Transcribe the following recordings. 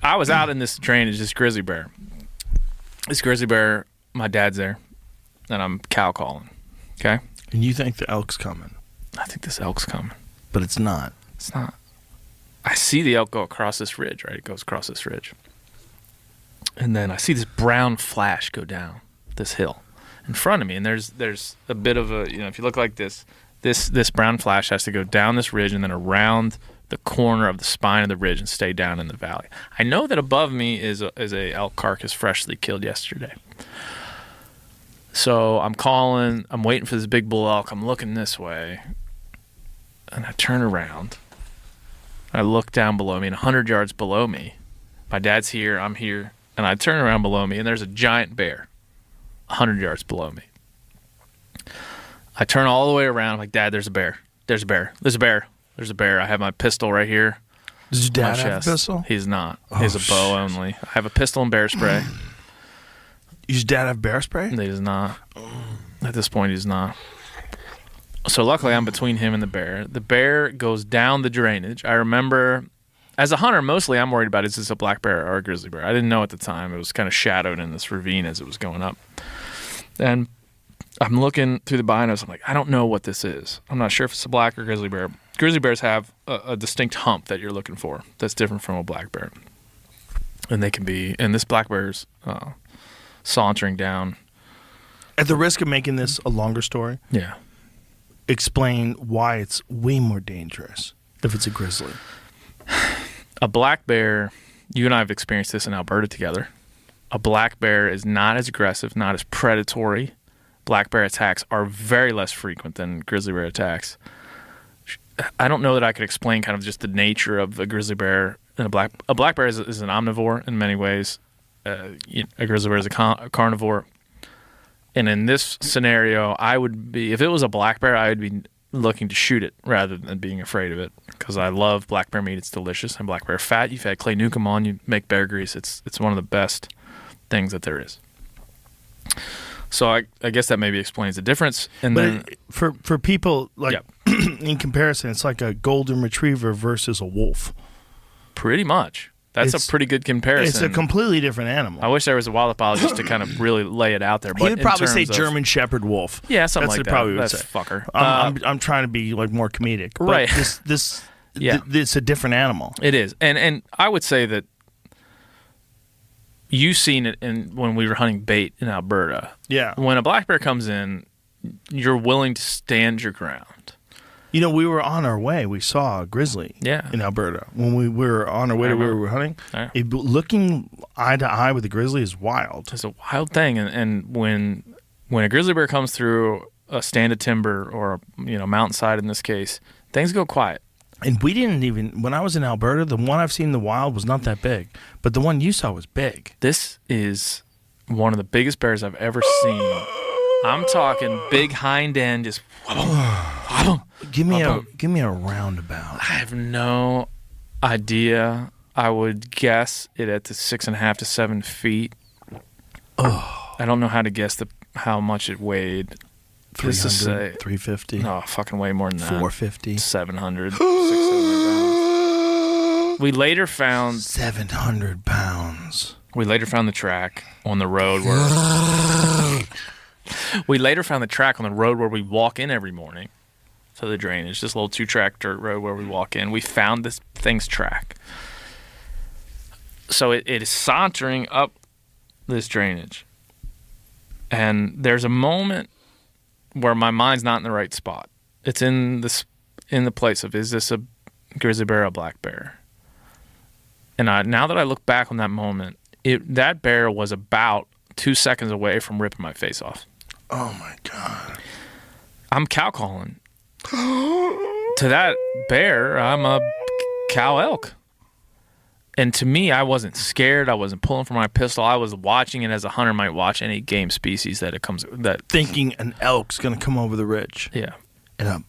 I was out in this drainage, this grizzly bear. This grizzly bear, my dad's there, and I'm cow calling. Okay? And you think the elk's coming. I think this elk's coming. But it's not. It's not. I see the elk go across this ridge, right? It goes across this ridge. And then I see this brown flash go down this hill in front of me. And there's a bit of a, if you look like this brown flash has to go down this ridge and then around the corner of the spine of the ridge and stay down in the valley. I know that above me is a elk carcass freshly killed yesterday. So I'm calling, I'm waiting for this big bull elk. I'm looking this way, and I turn around. I look down below me, and 100 yards below me, my dad's here, I'm here, and I turn around below me, and there's a giant bear 100 yards below me. I turn all the way around. I'm like, Dad, there's a bear. There's a bear. There's a bear. There's a bear. I have my pistol right here. Does your dad have a pistol? He's not. He has a bow only. I have a pistol and bear spray. Does your dad have bear spray? He does not. At this point, he's not. So luckily, I'm between him and the bear. The bear goes down the drainage. I remember, as a hunter, mostly I'm worried about is this a black bear or a grizzly bear. I didn't know at the time. It was kind of shadowed in this ravine as it was going up. And I'm looking through the binos. I'm like, I don't know what this is. I'm not sure if it's a black or grizzly bear. Grizzly bears have a distinct hump that you're looking for that's different from a black bear. And they can be, and this black bear's sauntering down. At the risk of making this a longer story, yeah, explain why it's way more dangerous if it's a grizzly. A black bear, you and I have experienced this in Alberta together. A black bear is not as aggressive, not as predatory. Black bear attacks are very less frequent than grizzly bear attacks. I don't know that I could explain kind of just the nature of a grizzly bear and a black bear is an omnivore in many ways. A grizzly bear is a carnivore. And in this scenario, I would be, if it was a black bear, I would be looking to shoot it rather than being afraid of it because I love black bear meat. It's delicious. And black bear fat, you've had Clay Newcomb on, you make bear grease. It's one of the best things that there is. So I guess that maybe explains the difference. And then for people, like, in comparison, it's like a golden retriever versus a wolf. Pretty much. That's a pretty good comparison. It's a completely different animal. I wish there was a wild apologist to kind of really lay it out there. But he would probably say German Shepherd wolf. Yeah, something like that. Probably That's would say. Fucker. I'm trying to be like more comedic. But right. It's a different animal. It is. And I would say that you've seen it when we were hunting bait in Alberta. Yeah. When a black bear comes in, you're willing to stand your ground. We were on our way. We saw a grizzly in Alberta. When we were on our way to where we were hunting, looking eye to eye with a grizzly is wild. It's a wild thing. And when a grizzly bear comes through a stand of timber or a mountainside in this case, things go quiet. And we didn't even, when I was in Alberta, the one I've seen in the wild was not that big. But the one you saw was big. This is one of the biggest bears I've ever seen. I'm talking big hind end, just Give me a roundabout. I have no idea. I would guess it at the 6.5 to 7 feet. Oh, I don't know how to guess how much it weighed. 300, 350. No, fucking way more than that. 450. 700, 600 pounds. We later found 700 pounds. We later found the track on the road where we walk in every morning to the drainage. This little 2-track dirt road where we walk in. We found this thing's track. So it is sauntering up this drainage. And there's a moment where my mind's not in the right spot. It's in the place of, is this a grizzly bear or a black bear? And now that I look back on that moment, that bear was about 2 seconds away from ripping my face off. Oh my God. I'm cow calling. To that bear, I'm a cow elk. And to me, I wasn't scared. I wasn't pulling for my pistol. I was watching it as a hunter might watch any game species thinking an elk's gonna come over the ridge. Yeah. And a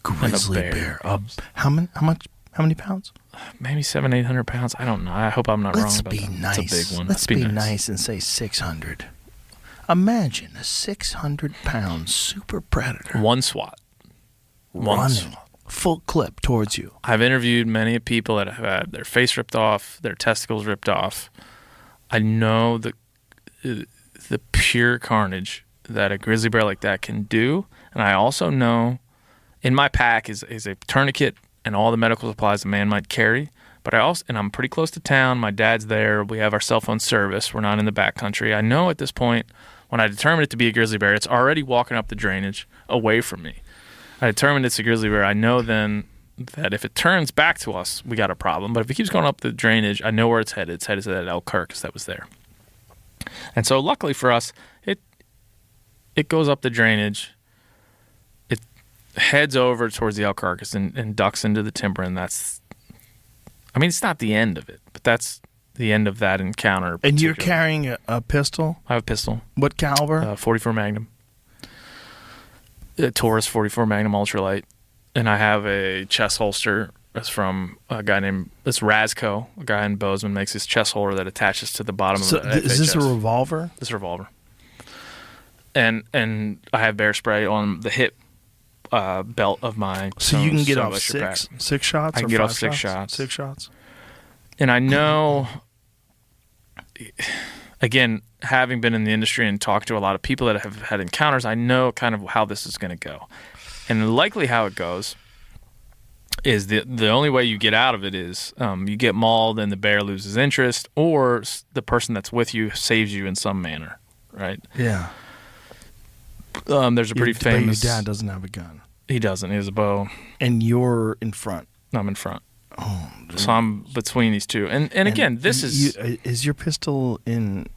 grizzly bear. How many pounds? Maybe 700-800 pounds. I don't know. I hope I'm not wrong about that. Nice. It's a big one. Let's be nice and say 600. Imagine a 600-pound super predator. One swat. full clip towards you. I've interviewed many people that have had their face ripped off, their testicles ripped off. I know the pure carnage that a grizzly bear like that can do, and I also know in my pack is a tourniquet and all the medical supplies a man might carry. But I'm pretty close to town. My dad's there. We have our cell phone service. We're not in the backcountry. I know at this point, when I determine it to be a grizzly bear, it's already walking up the drainage away from me. I determined it's a grizzly bear. I know then that if it turns back to us, we got a problem. But if it keeps going up the drainage, I know where it's headed. It's headed to that elk carcass that was there. And so luckily for us, it goes up the drainage. It heads over towards the elk carcass and ducks into the timber, and that's... I mean, it's not the end of it, but that's the end of that encounter. And you're carrying a pistol? I have a pistol. What caliber? 44 Magnum. A Taurus 44 Magnum Ultralight. And I have a chest holster. That's from a guy named Razco. A guy in Bozeman makes this chest holster that attaches to the bottom of the FHS. Is this a revolver? This is a revolver. And I have bear spray on the hip belt of my... So you can get off six shots? I can get off 6 shots. 6 shots. And I know, again, having been in the industry and talked to a lot of people that have had encounters, I know kind of how this is going to go. And likely how it goes is the only way you get out of it is you get mauled and the bear loses interest, or the person that's with you saves you in some manner, right? Yeah. There's a pretty famous... But your dad doesn't have a gun. He doesn't. He has a bow. And you're in front. I'm in front. Oh, so I'm between these two. And again, this is your pistol in...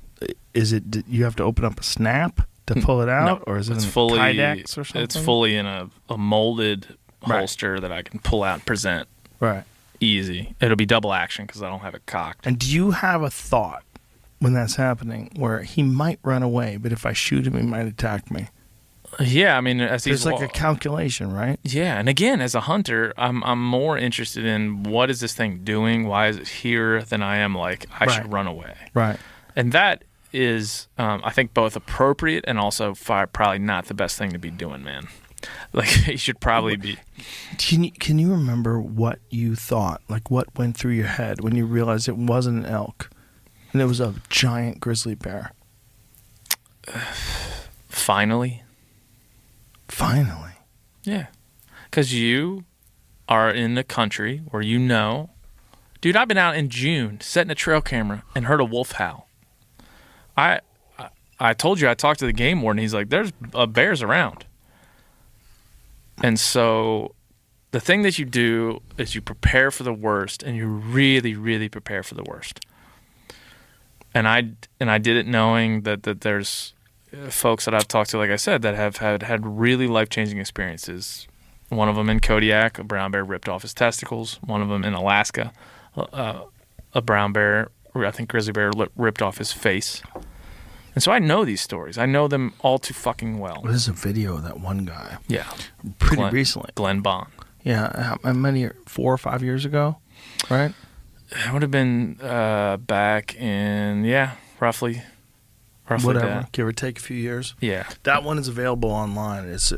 Is it... You have to open up a snap to pull it out? No, or is it it's in fully, Kydex or something? It's fully in a molded holster that I can pull out and present. Right. Easy. It'll be double action because I don't have it cocked. And do you have a thought when that's happening where he might run away, but if I shoot him, he might attack me? Yeah, I mean, as there's like a calculation, right? Yeah, and again, as a hunter, I'm more interested in what is this thing doing, why is it here, than I am like I should run away. Right. And that is, I think, both appropriate and also probably not the best thing to be doing, man. Like you should probably be. Can you remember what you thought? Like what went through your head when you realized it wasn't an elk, and it was a giant grizzly bear? Finally. Finally. Yeah. Because you are in a country where you know... Dude, I've been out in June setting a trail camera and heard a wolf howl. I told you, I talked to the game warden. He's like, there's bears around. And so the thing that you do is you prepare for the worst, and you really, really prepare for the worst. And I did it knowing that there's... folks that I've talked to, like I said, that have had really life-changing experiences. One of them in Kodiak, a brown bear ripped off his testicles. One of them in Alaska, a brown bear, I think grizzly bear, ripped off his face. And so I know these stories. I know them all too fucking well. There's a video of that one guy. Yeah. Pretty recently. Glenn Bond. Yeah. How many, 4 or 5 years ago, right? It would have been back in, roughly whatever, that. Give or take a few years. Yeah, that one is available online. It's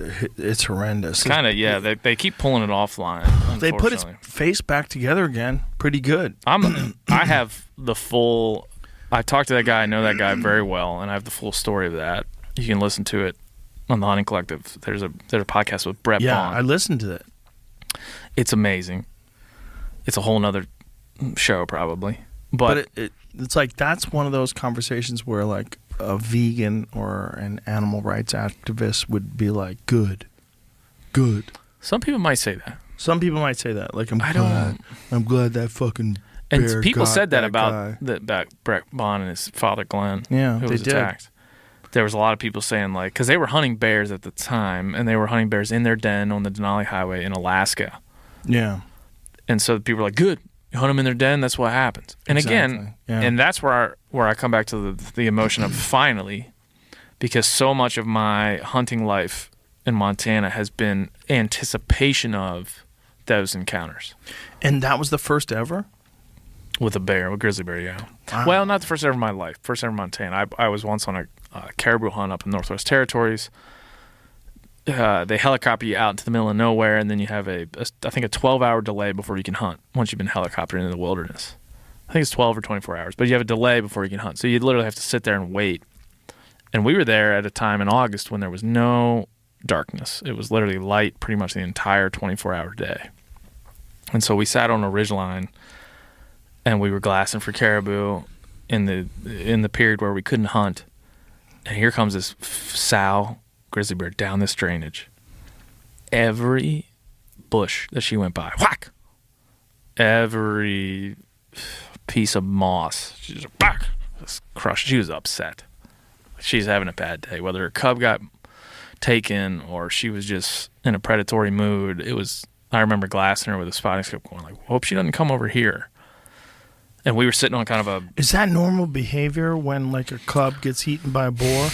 horrendous. It's kind of They keep pulling it offline. They put his face back together again. Pretty good. I have the full. I talked to that guy. I know that guy very well, and I have the full story of that. You can listen to it on the Hunting Collective. There's a podcast with Brett Bond. I listened to it. It's amazing. It's a whole nother show probably, but it's like that's one of those conversations where like a vegan or an animal rights activist would be like, good. Some people might say that. Like I'm glad that fucking bear and people got said that about Brett Bond and his father Glenn. Yeah, who was attacked. There was a lot of people saying like, because they were hunting bears at the time, and they were hunting bears in their den on the Denali Highway in Alaska. Yeah, and so people were like, good. You hunt them in their den, that's what happens. And again, and that's where I come back to the emotion of finally, because so much of my hunting life in Montana has been anticipation of those encounters. And that was the first ever? With a grizzly bear, yeah. Wow. Well, not the first ever in my life. First ever in Montana. I was once on a caribou hunt up in Northwest Territories. they helicopter you out into the middle of nowhere, and then you have I think a 12-hour delay before you can hunt once you've been helicoptered into the wilderness. I think it's 12 or 24 hours, but you have a delay before you can hunt. So you literally have to sit there and wait. And we were there at a time in August when there was no darkness. It was literally light pretty much the entire 24-hour day. And so we sat on a ridgeline, and we were glassing for caribou in the period where we couldn't hunt. And here comes this sow grizzly bear down this drainage. Every bush that she went by, whack! Every piece of moss, she just whack! Just crushed. She was upset. She's having a bad day. Whether her cub got taken or she was just in a predatory mood, I remember glassing her with a spotting scope going like, hope she doesn't come over here. And we were sitting on kind of a... Is that normal behavior when like a cub gets eaten by a boar?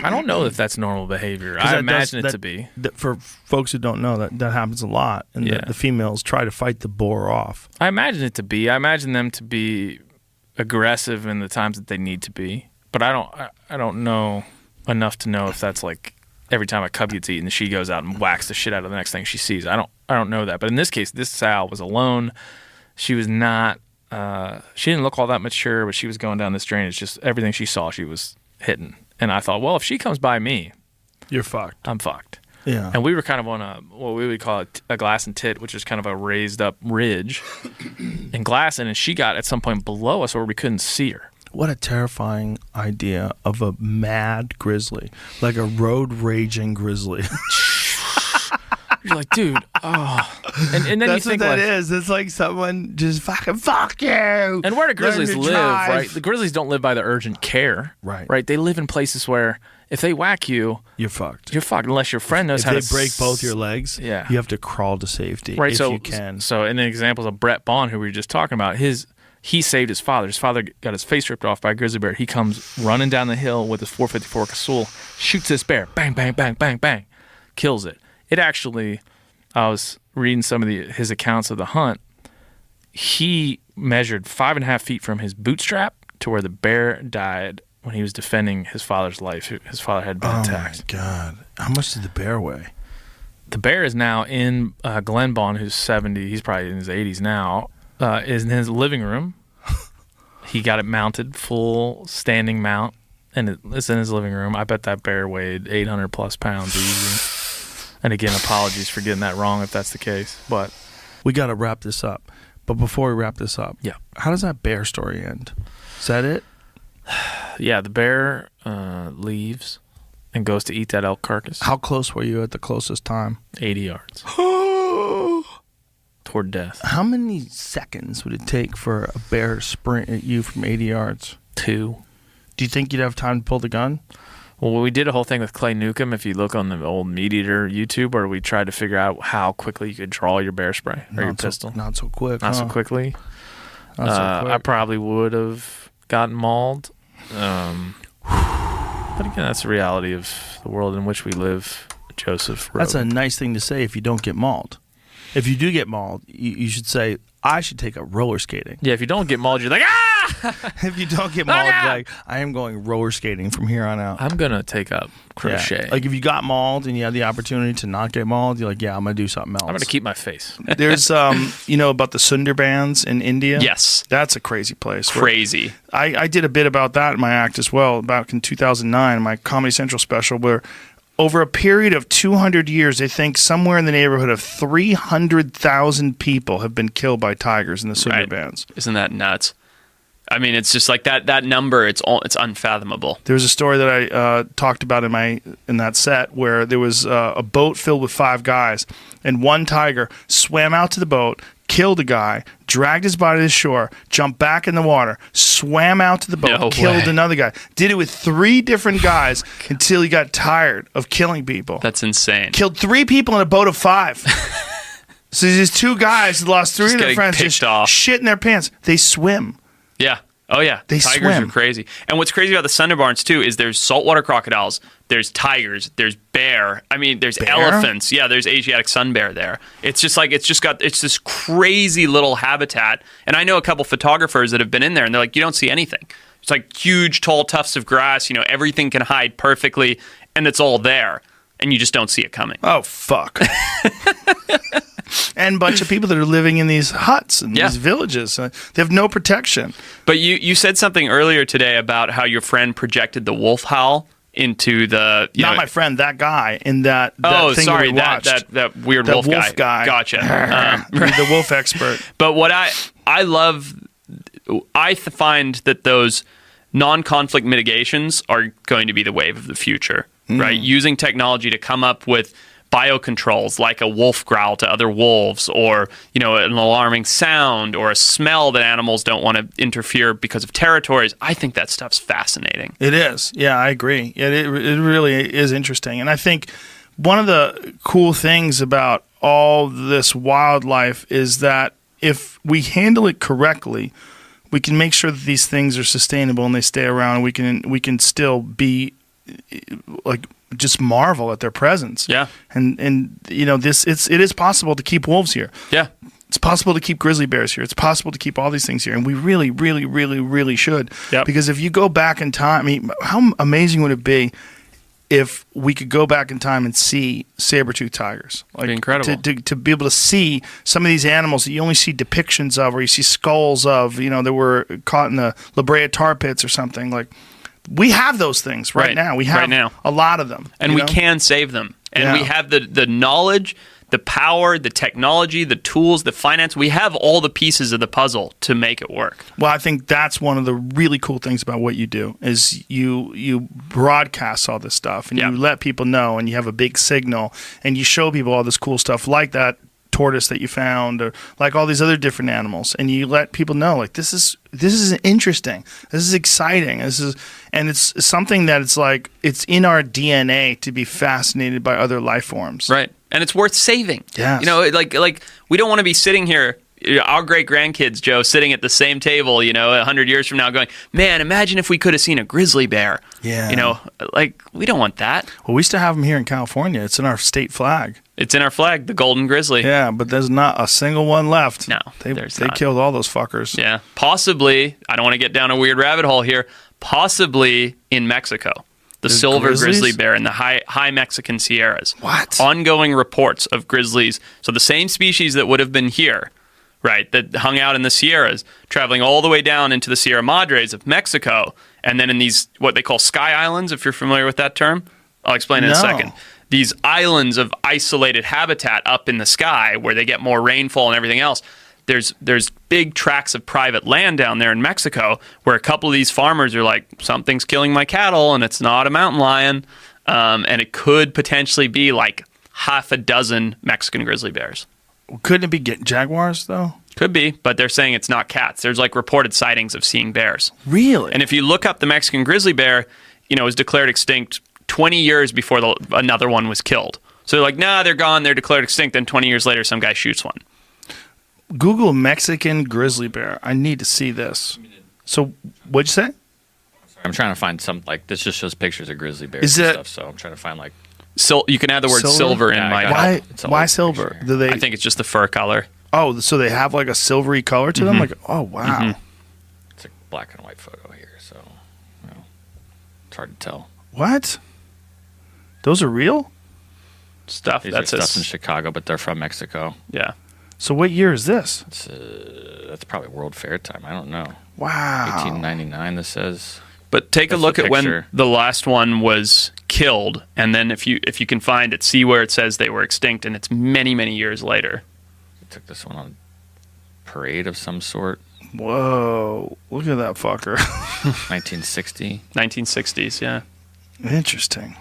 I don't know if that's normal behavior. I imagine it to be. For folks who don't know, that happens a lot. And the females try to fight the boar off. I imagine it to be. I imagine them to be aggressive in the times that they need to be. But I don't know enough to know if that's like every time a cub gets eaten, she goes out and whacks the shit out of the next thing she sees. I don't know that. But in this case, this sow was alone. She was not... she didn't look all that mature, but she was going down this drainage. Just everything she saw, she was hitting. And I thought, well, if she comes by me, you're fucked. I'm fucked. Yeah. And we were kind of on what we would call a glass and tit, which is kind of a raised up ridge, and glassing. And she got at some point below us where we couldn't see her. What a terrifying idea of a mad grizzly, like a road raging grizzly. You're like, dude, oh. And then that's you think what that like, is. It's like someone just fucking fuck you. And where do grizzlies live, right? The grizzlies don't live by the urgent care. Right. They live in places where if they whack you, you're fucked. You're fucked unless your friend knows how to... If they break both your legs, you have to crawl to safety if you can. So in the examples of Brett Bond, who we were just talking about, he saved his father. His father got his face ripped off by a grizzly bear. He comes running down the hill with his .454 Casull, shoots this bear, bang, bang, bang, bang, bang, kills it. It actually, I was reading some of his accounts of the hunt. He measured 5.5 feet from his bootstrap to where the bear died when he was defending his father's life. His father had been attacked. Oh my God. How much did the bear weigh? The bear is now in Glenn Bond, who's 70. He's probably in his 80s now. Is in his living room. He got it mounted, full standing mount, and it's in his living room. I bet that bear weighed 800 plus pounds easy. And again, apologies for getting that wrong if that's the case. But we got to wrap this up. But before we wrap this up, how does that bear story end? Is that it? Yeah, the bear leaves and goes to eat that elk carcass. How close were you at the closest time? 80 yards. Toward death. How many seconds would it take for a bear to sprint at you from 80 yards? 2. Do you think you'd have time to pull the gun? Well, we did a whole thing with Clay Newcomb, if you look on the old Meat Eater YouTube, where we tried to figure out how quickly you could draw your bear spray or your pistol. Not so quick. Not so quickly. Not so quick. I probably would have gotten mauled. But again, that's the reality of the world in which we live, Joseph. Rogan. That's a nice thing to say if you don't get mauled. If you do get mauled, you should say, I should take up roller skating. Yeah, if you don't get mauled, you're like, ah! If you don't get mauled, you're like, I am going roller skating from here on out. I'm going to take up crochet. Yeah. Like if you got mauled and you had the opportunity to not get mauled, you're like, yeah, I'm going to do something else. I'm going to keep my face. There's, you know, about the Sundarbans in India? Yes. That's a crazy place. Crazy. I did a bit about that in my act as well, back in 2009, my Comedy Central special, where over a period of 200 years, they think somewhere in the neighborhood of 300,000 people have been killed by tigers in the Sundarbans. Right. Isn't that nuts? I mean, it's just like that number. It's unfathomable. There was a story that I talked about in that set where there was a boat filled with 5 guys, and one tiger swam out to the boat, killed a guy, dragged his body to the shore, jumped back in the water, swam out to the boat, killed another guy. Did it with 3 different guys until he got tired of killing people. That's insane. Killed 3 people in a boat of 5. So these 2 guys lost 3 of their friends just shit in their pants. They swim. Yeah. Oh, yeah. They Tigers swim. are crazy. And what's crazy about the Sundarbans, too, is there's saltwater crocodiles, there's tigers, there's bear. I mean, there's elephants. Yeah, there's Asiatic sun bear there. It's just like, it's this crazy little habitat. And I know a couple photographers that have been in there, and they're like, you don't see anything. It's like huge, tall tufts of grass. You know, everything can hide perfectly, and it's all there. and you just don't see it coming. Oh, fuck. And a bunch of people that are living in these huts and these villages. They have no protection. But you said something earlier today about how your friend projected the wolf howl into the... Not my friend, that guy in that thing that we watched. that weird That wolf guy. Gotcha. The wolf expert. But what I love, I find that those non-conflict mitigations are going to be the wave of the future, right? Using technology to come up with biocontrols like a wolf growl to other wolves, or an alarming sound or a smell that animals don't want to interfere because of territories. I think that stuff's fascinating. It is. Yeah, I agree. It really is interesting. And I think one of the cool things about all this wildlife is that if we handle it correctly, we can make sure that these things are sustainable and they stay around, and we can still be like just marvel at their presence. Yeah. And it is possible to keep wolves here. Yeah. It's possible to keep grizzly bears here. It's possible to keep all these things here, and we really, really, really, really should. Yep. Because if you go back in time, I mean, how amazing would it be if we could go back in time and see saber-toothed tigers? Like, be incredible. To be able to see some of these animals that you only see depictions of, or you see skulls of, that were caught in the La Brea tar pits or something. Like, we have those things right now. We have a lot of them. And we can save them. And we have the knowledge, the power, the technology, the tools, the finance. We have all the pieces of the puzzle to make it work. Well, I think that's one of the really cool things about what you do is you broadcast all this stuff, and you let people know, and you have a big signal, and you show people all this cool stuff like that tortoise that you found, or like all these other different animals, and you let people know, like, this is interesting, this is exciting, and it's something that it's in our DNA to be fascinated by other life forms, right? And it's worth saving. Yes. Like we don't want to be sitting here, our great grandkids, Joe, sitting at the same table, 100 years from now, going, man, imagine if we could have seen a grizzly bear. Yeah. We don't want that. Well, we still have them here in California. It's in our state flag. It's in our flag, the golden grizzly. Yeah, but there's not a single one left. No, they not. killed all those fuckers. Yeah, possibly. I don't want to get down a weird rabbit hole here. Possibly in Mexico, the silver grizzly bear in the high Mexican Sierras. What? Ongoing reports of grizzlies. So the same species that would have been here, right, that hung out in the Sierras, traveling all the way down into the Sierra Madres of Mexico, and then in these what they call sky islands, if you're familiar with that term. I'll explain in a second. These islands of isolated habitat up in the sky where they get more rainfall and everything else. There's big tracts of private land down there in Mexico where a couple of these farmers are like, something's killing my cattle, and it's not a mountain lion, and it could potentially be like half a dozen Mexican grizzly bears. Couldn't it be jaguars, though? Could be, but they're saying it's not cats. There's like reported sightings of seeing bears. Really? And if you look up the Mexican grizzly bear, it was declared extinct 20 years before another one was killed. So they're like, nah, they're gone. They're declared extinct. Then 20 years later, some guy shoots one. Google Mexican grizzly bear. I need to see this. So what'd you say? I'm trying to find some, like, this just shows pictures of grizzly bears and stuff, so I'm trying to find, like... You can add the word silver in my... Why silver? I think it's just the fur color. Oh, so they have like a silvery color to them? Like, oh, wow. Mm-hmm. It's a black and white photo here, so it's hard to tell. What? Those are real? Stuff. These are stuff in Chicago, but they're from Mexico. Yeah. So what year is this? That's probably World Fair time. I don't know. Wow. 1899, this says. But take a look at when the last one was killed, and then if you can find it, see where it says they were extinct, and it's many, many years later. We took this one on a parade of some sort. Whoa. Look at that fucker. 1960. 1960s, yeah. Interesting.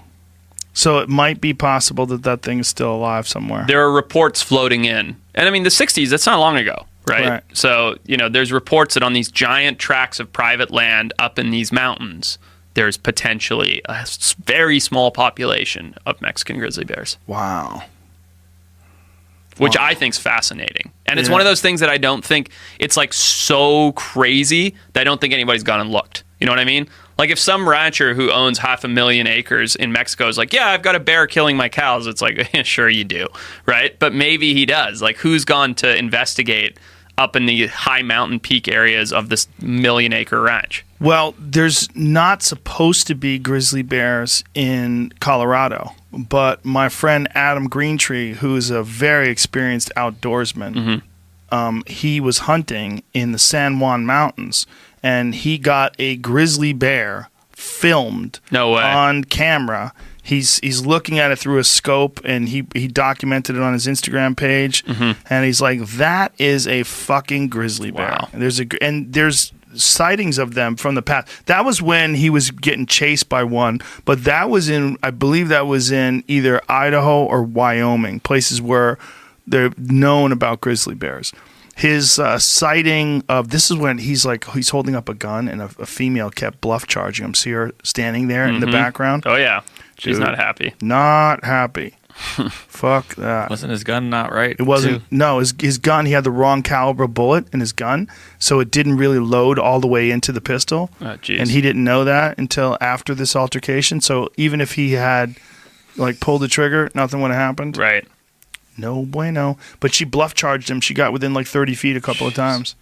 So it might be possible that thing is still alive somewhere. There are reports floating in. And I mean, the 60s, that's not long ago, right? So, there's reports that on these giant tracts of private land up in these mountains, there's potentially a very small population of Mexican grizzly bears. Wow. Which I think is fascinating. And it's one of those things that I don't think, it's like so crazy that I don't think anybody's gone and looked. You know what I mean? Like if some rancher who owns 500,000 acres in Mexico is like, yeah, I've got a bear killing my cows. It's like, sure you do, right? But maybe he does. Like who's gone to investigate up in the high mountain peak areas of this 1,000,000-acre ranch? Well, there's not supposed to be grizzly bears in Colorado. but my friend Adam Greentree, who is a very experienced outdoorsman, he was hunting in the San Juan Mountains, and he got a grizzly bear filmed No way. on camera. He's looking at it through a scope, and he documented it on his Instagram page, and he's like, that is a fucking grizzly bear. Wow. And there's sightings of them from the past. That was when he was getting chased by one, but that was I believe that was in either Idaho or Wyoming, places where they're known about grizzly bears. His sighting of this is when he's holding up a gun, and a female kept bluff charging him. See her standing there in the background? Oh yeah, she's Dude. not happy. Not happy. Fuck that. Wasn't his gun not right? It wasn't. too? No, his gun. He had the wrong caliber bullet in his gun, so it didn't really load all the way into the pistol. Oh, jeez. And he didn't know that until after this altercation. So even if he had pulled the trigger, nothing would have happened. Right. No bueno. But she bluff charged him. She got within 30 feet a couple of times.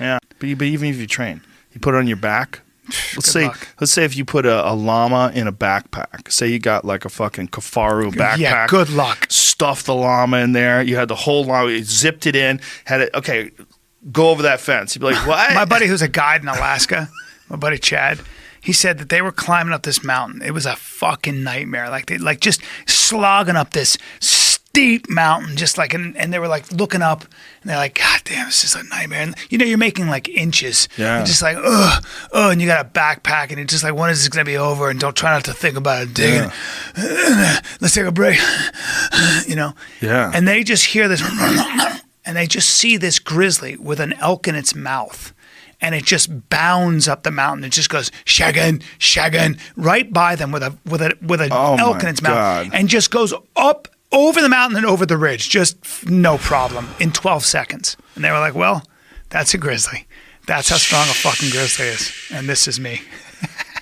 Yeah. But even if you train, you put it on your back. Let's say if you put a llama in a backpack. Say you got a fucking Kafaru backpack. Yeah, good luck. Stuffed the llama in there. You had the whole llama. You zipped it in. Had it. Okay, go over that fence. You'd be like, what? My buddy who's a guide in Alaska, my buddy Chad, he said that they were climbing up this mountain. It was a fucking nightmare. They just slogging up this steep mountain, just and they were looking up, and they're like, God damn, this is a nightmare. And you're making inches. Yeah. You're just and you got a backpack, and it's just when is this gonna be over? And don't try not to think about it. Digging. Let's take a break. Yeah. And they just hear this, and they just see this grizzly with an elk in its mouth. And it just bounds up the mountain. It just goes shaggin, right by them with an elk in its mouth, and just goes up over the mountain and over the ridge, just no problem in 12 seconds. And they were like, "Well, that's a grizzly. That's how strong a fucking grizzly is." And this is me.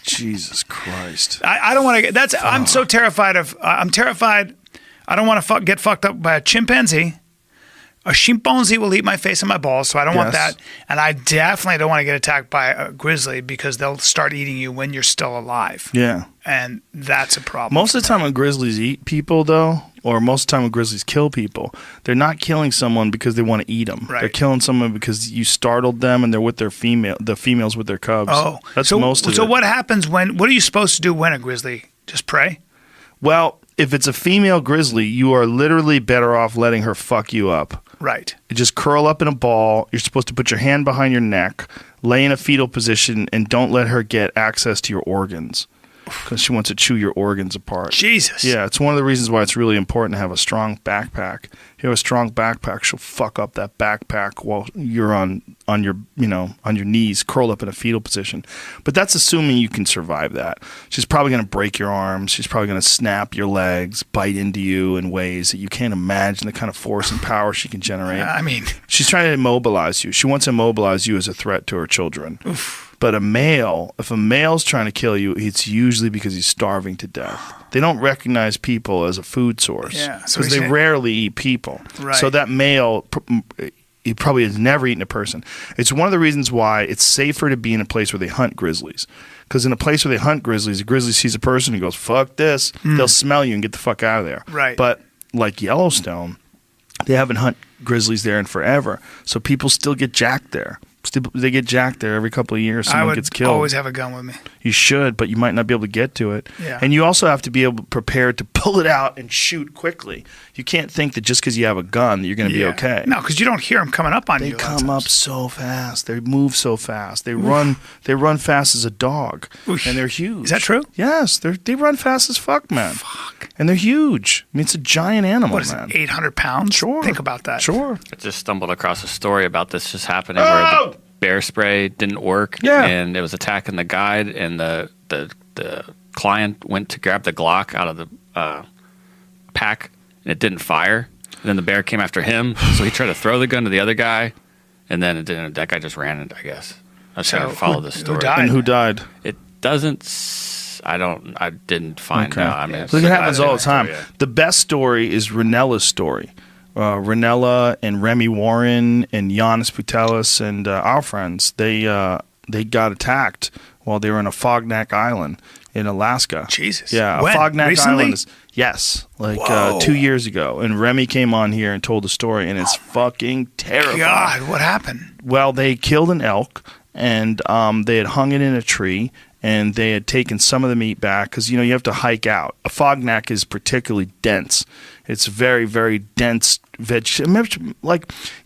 Jesus Christ. I don't want to get. That's. I'm so terrified of. I'm terrified. I don't want to get fucked up by a chimpanzee. A chimpanzee will eat my face and my balls, so I don't want that. And I definitely don't want to get attacked by a grizzly because they'll start eating you when you're still alive. Yeah. And that's a problem. Most of the time when grizzlies eat people, though, or most of the time when grizzlies kill people, they're not killing someone because they want to eat them. Right. They're killing someone because you startled them and they're with their the females with their cubs. Oh. That's most of it. So what happens what are you supposed to do when a grizzly? Just pray? Well, if it's a female grizzly, you are literally better off letting her fuck you up. Right. You just curl up in a ball. You're supposed to put your hand behind your neck, lay in a fetal position, and don't let her get access to your organs because she wants to chew your organs apart. Jesus. Yeah, it's one of the reasons why it's really important to have a strong backpack. If you have a strong backpack, she'll fuck up that backpack while you're on your knees, curled up in a fetal position. But that's assuming you can survive that. She's probably going to break your arms. She's probably going to snap your legs, bite into you in ways that you can't imagine the kind of force and power she can generate. I mean, She's trying to immobilize you. She wants to immobilize you as a threat to her children. Oof. But if a male's trying to kill you, it's usually because he's starving to death. They don't recognize people as a food source because they rarely eat people. Right. So that male, he probably has never eaten a person. It's one of the reasons why it's safer to be in a place where they hunt grizzlies. Because in a place where they hunt grizzlies, a grizzly sees a person and goes, fuck this. They'll smell you and get the fuck out of there. Right. But like Yellowstone, they haven't hunted grizzlies there in forever. So people still get jacked there. They get jacked there every couple of years. Someone gets killed. I would always have a gun with me. You should, but you might not be able to get to it. Yeah. And you also have to be prepared to pull it out and shoot quickly. You can't think that just because you have a gun that you're going to be okay. No, because you don't hear them coming up on They you. come up so fast. They move so fast. They run. They run fast as a dog, and they're huge. Is that true? Yes, they run fast as fuck, man. Fuck. And they're huge. I mean, it's a giant animal, What is man. it, 800 pounds? Sure. Think about that. Sure. I just stumbled across a story about this just happening where the bear spray didn't work, and it was attacking the guide, and the client went to grab the Glock out of the pack, and it didn't fire. And then the bear came after him, so he tried to throw the gun to the other guy, and then that guy just ran it, I guess. I was trying to follow the story. Who died? And who died? It doesn't. I didn't find out. I mean, Look, it happens all the time. Yeah. The best story is Ranella's story. Ranella and Remy Warren and Giannis Putelis and our friends, they got attacked while they were on a Fognak Island in Alaska. Jesus. Yeah, When? Fognak Recently? Island is yes, like Whoa. 2 years ago. And Remy came on here and told the story, and it's fucking terrifying. God, what happened? Well, they killed an elk, and they had hung it in a tree, and they had taken some of the meat back because you have to hike out. A fognak is particularly dense. It's very, very dense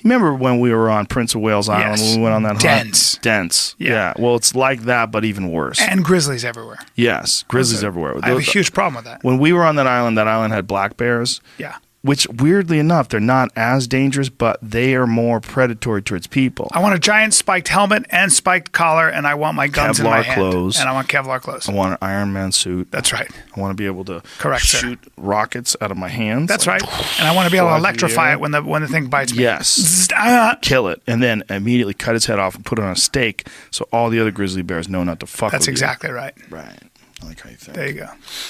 remember when we were on Prince of Wales Island Yes. when we went on that Dense. hunt? Dense. Yeah. Yeah. Well, it's like that, but even worse. And grizzlies everywhere. Yes, grizzlies everywhere. I have a huge problem with that. When we were on that island had black bears. Yeah. Which, weirdly enough, they're not as dangerous, but they are more predatory towards people. I want a giant spiked helmet and spiked collar, and I want my guns in my Kevlar hand. clothes. And I want Kevlar clothes. I want an Iron Man suit. That's right. I want to be able to Correct, sir. shoot rockets out of my hands. That's right. And I want to be able to fly through the electrify air. it when the thing bites me. Yes. Zzz, ah. Kill it, and then immediately cut its head off and put it on a stake so all the other grizzly bears know not to fuck That's with exactly right. you. Right. I like how you think. There you go.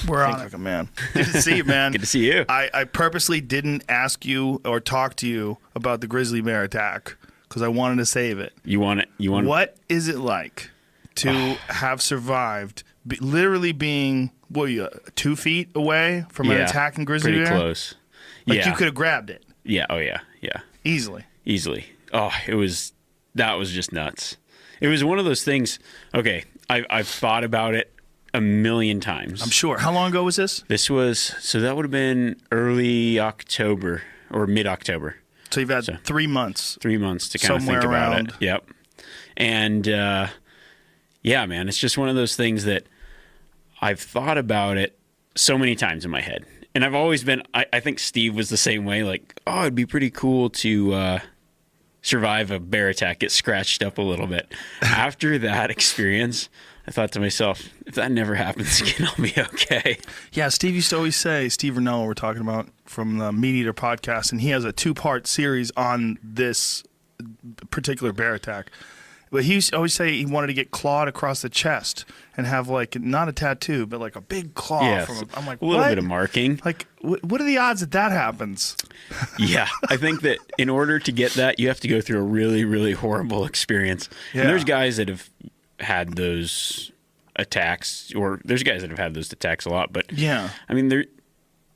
We're Think on like it. a man. Good to see you, man. Good to see you. I purposely didn't ask you or talk to you about the grizzly bear attack because I wanted to save it. You want it? You want What is it like to have survived, literally being 2 feet away from an attacking grizzly pretty bear? close. Like yeah. you could have grabbed it Yeah. Oh yeah. Yeah. easily. Easily. Oh, that was just nuts. It was one of those things. Okay, I've thought about it a million times. I'm sure. How long ago was this? So that would have been early October or mid-October. So you've had 3 months. 3 months to kind of Somewhere think about around. it. Yep. And yeah, man, it's just one of those things that I've thought about it so many times in my head. And I've always been, I think Steve was the same way, like, oh, it'd be pretty cool to survive a bear attack, get scratched up a little bit. After that experience, I thought to myself, if that never happens again, I'll be okay. Yeah, Steve used to always say, Steve Ranella, we're talking about from the Meat Eater podcast, and he has a 2-part series on this particular bear attack. But he used to always say he wanted to get clawed across the chest and have not a tattoo, but like a big claw. Yeah, I'm like, a little what? bit of marking. Like, what are the odds that happens? Yeah, I think that in order to get that, you have to go through a really, really horrible experience. Yeah. And there's guys that have had those attacks, or there's guys that have had those attacks a lot. But Yeah. I mean,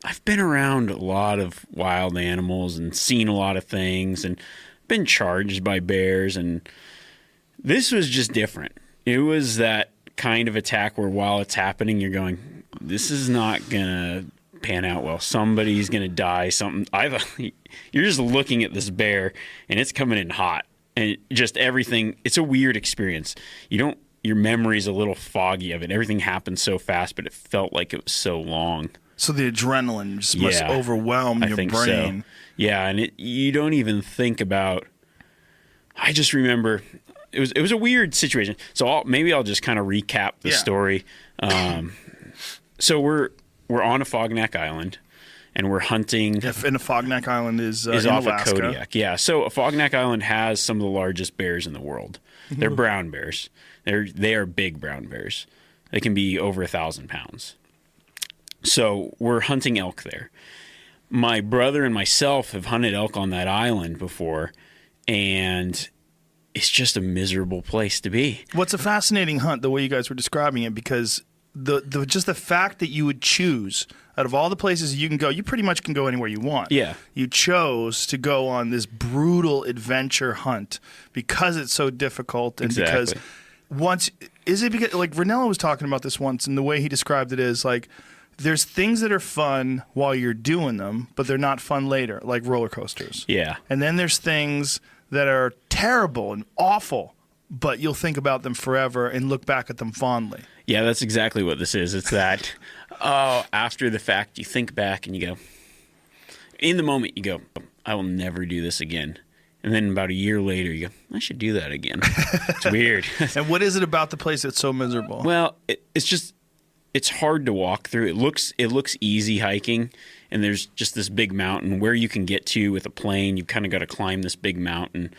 I've been around a lot of wild animals and seen a lot of things and been charged by bears, and this was just different. It was that kind of attack where while it's happening, you're going, this is not going to pan out well. Somebody's going to die. You're just looking at this bear, and it's coming in hot. And just everything, it's a weird experience. Your memory's a little foggy of it. Everything happened so fast, but it felt like it was so long. So the adrenaline just must Yeah, overwhelm I your think brain. so. Yeah, and you don't even think about. I just remember it was a weird situation. So maybe I'll just kind of recap the story. So we're on a Fognak Island, and we're hunting. And the Fognak Island is in off Alaska. of Kodiak. Yeah. So a Fognak Island has some of the largest bears in the world. They're brown bears. They are big brown bears. They can be over 1,000 pounds. So we're hunting elk there. My brother and myself have hunted elk on that island before, and it's just a miserable place to be. What's a fascinating hunt, the way you guys were describing it, because just the fact that you would choose out of all the places you can go, you pretty much can go anywhere you want. Yeah. You chose to go on this brutal adventure hunt because it's so difficult, and because because like Ranella was talking about this once, and the way he described it is like there's things that are fun while you're doing them, but they're not fun later, like roller coasters. Yeah. And then there's things that are terrible and awful, but you'll think about them forever and look back at them fondly. Yeah, that's exactly what this is. It's that, after the fact, you think back and you go, in the moment, you go, I will never do this again. And then about a year later, you go, I should do that again. It's weird. And what is it about the place that's so miserable? Well, it's hard to walk through. It looks easy hiking, and there's just this big mountain where you can get to with a plane. You've kind of got to climb this big mountain,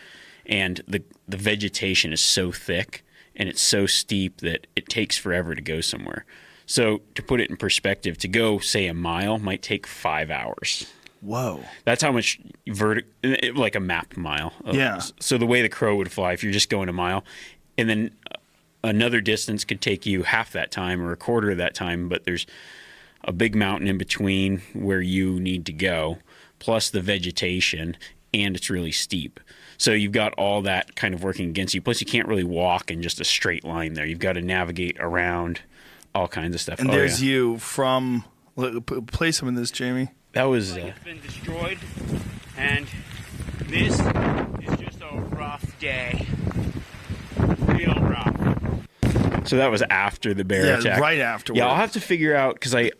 and the vegetation is so thick and it's so steep that it takes forever to go somewhere. So to put it in perspective, to go, say, a mile might take 5 hours. Whoa. That's how much like a mapped mile. Yeah. So the way the crow would fly, if you're just going a mile, and then another distance could take you half that time or a quarter of that time, but there's a big mountain in between where you need to go, plus the vegetation, and it's really steep. So you've got all that kind of working against you. Plus, you can't really walk in just a straight line there. You've got to navigate around all kinds of stuff. And there's you from. Play some of this, Jamie. That was. It's been destroyed, and this is just a rough day. Real rough. So that was after the bear attack. Right afterwards. Yeah, I'll have to figure out, because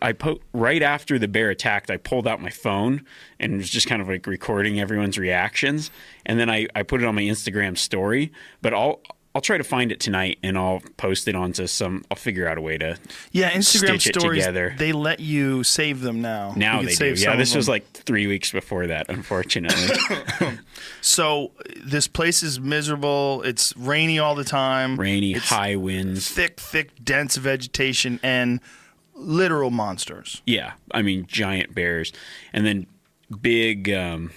right after the bear attacked, I pulled out my phone and was just kind of like recording everyone's reactions, and then I put it on my Instagram story. But I'll try to find it tonight and I'll post it onto some. I'll figure out a way to Instagram stitch stories. it together. They let you save them now. Now you they can do. save Yeah, some this of was them. like 3 weeks before that, unfortunately. So this place is miserable. It's rainy all the time. Rainy, It's high winds. thick, dense vegetation, and literal monsters. Yeah, I mean giant bears, and then big. The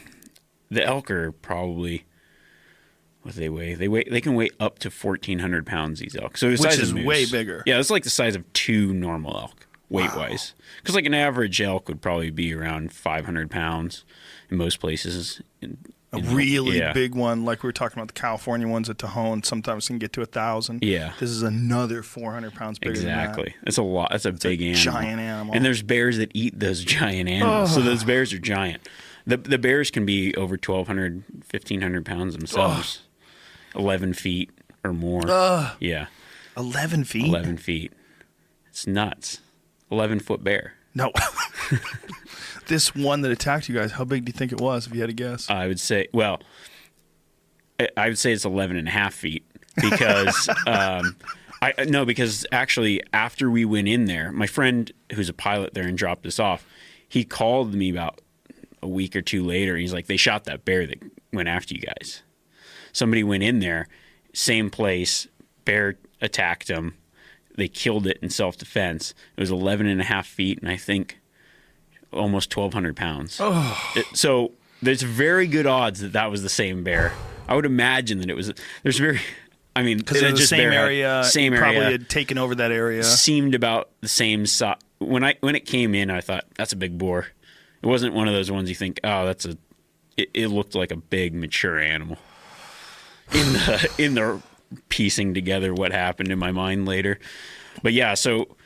elk are probably. What do they weigh? They can weigh up to 1,400 pounds. These elk, so the Which size is of moose. way bigger. Yeah, it's like the size of 2 normal elk weight wise. Because like an average elk would probably be around 500 pounds in most places. A really yeah. big one, like we were talking about the California ones at Tahoe, sometimes can get to 1,000. Yeah. This is another 400 pounds bigger Exactly. than that. That's a lot. That's a big animal. giant animal. And there's bears that eat those giant animals. So those bears are giant. The bears can be over 1,200, 1,500 pounds themselves. 11 feet or more. Yeah. 11 feet? 11 feet. It's nuts. 11-foot bear. No. This one that attacked you guys, how big do you think it was, if you had to guess? I would say, well, I would say it's 11 and a half feet because, because actually after we went in there, my friend who's a pilot there and dropped us off, he called me about a week or two later. He's like, they shot that bear that went after you guys. Somebody went in there, same place, bear attacked them. They killed it in self-defense. It was 11 and a half feet, and I think almost 1,200 pounds. So there's very good odds that that was the same bear. I would imagine that it was. There's very, I mean, Because it was the same area. Same you area. Probably had taken over that area. Seemed about the same size. When it came in, I thought that's a big boar. It wasn't one of those ones you think, oh, that's a. It looked like a big mature animal. In the piecing together what happened in my mind later, but yeah, so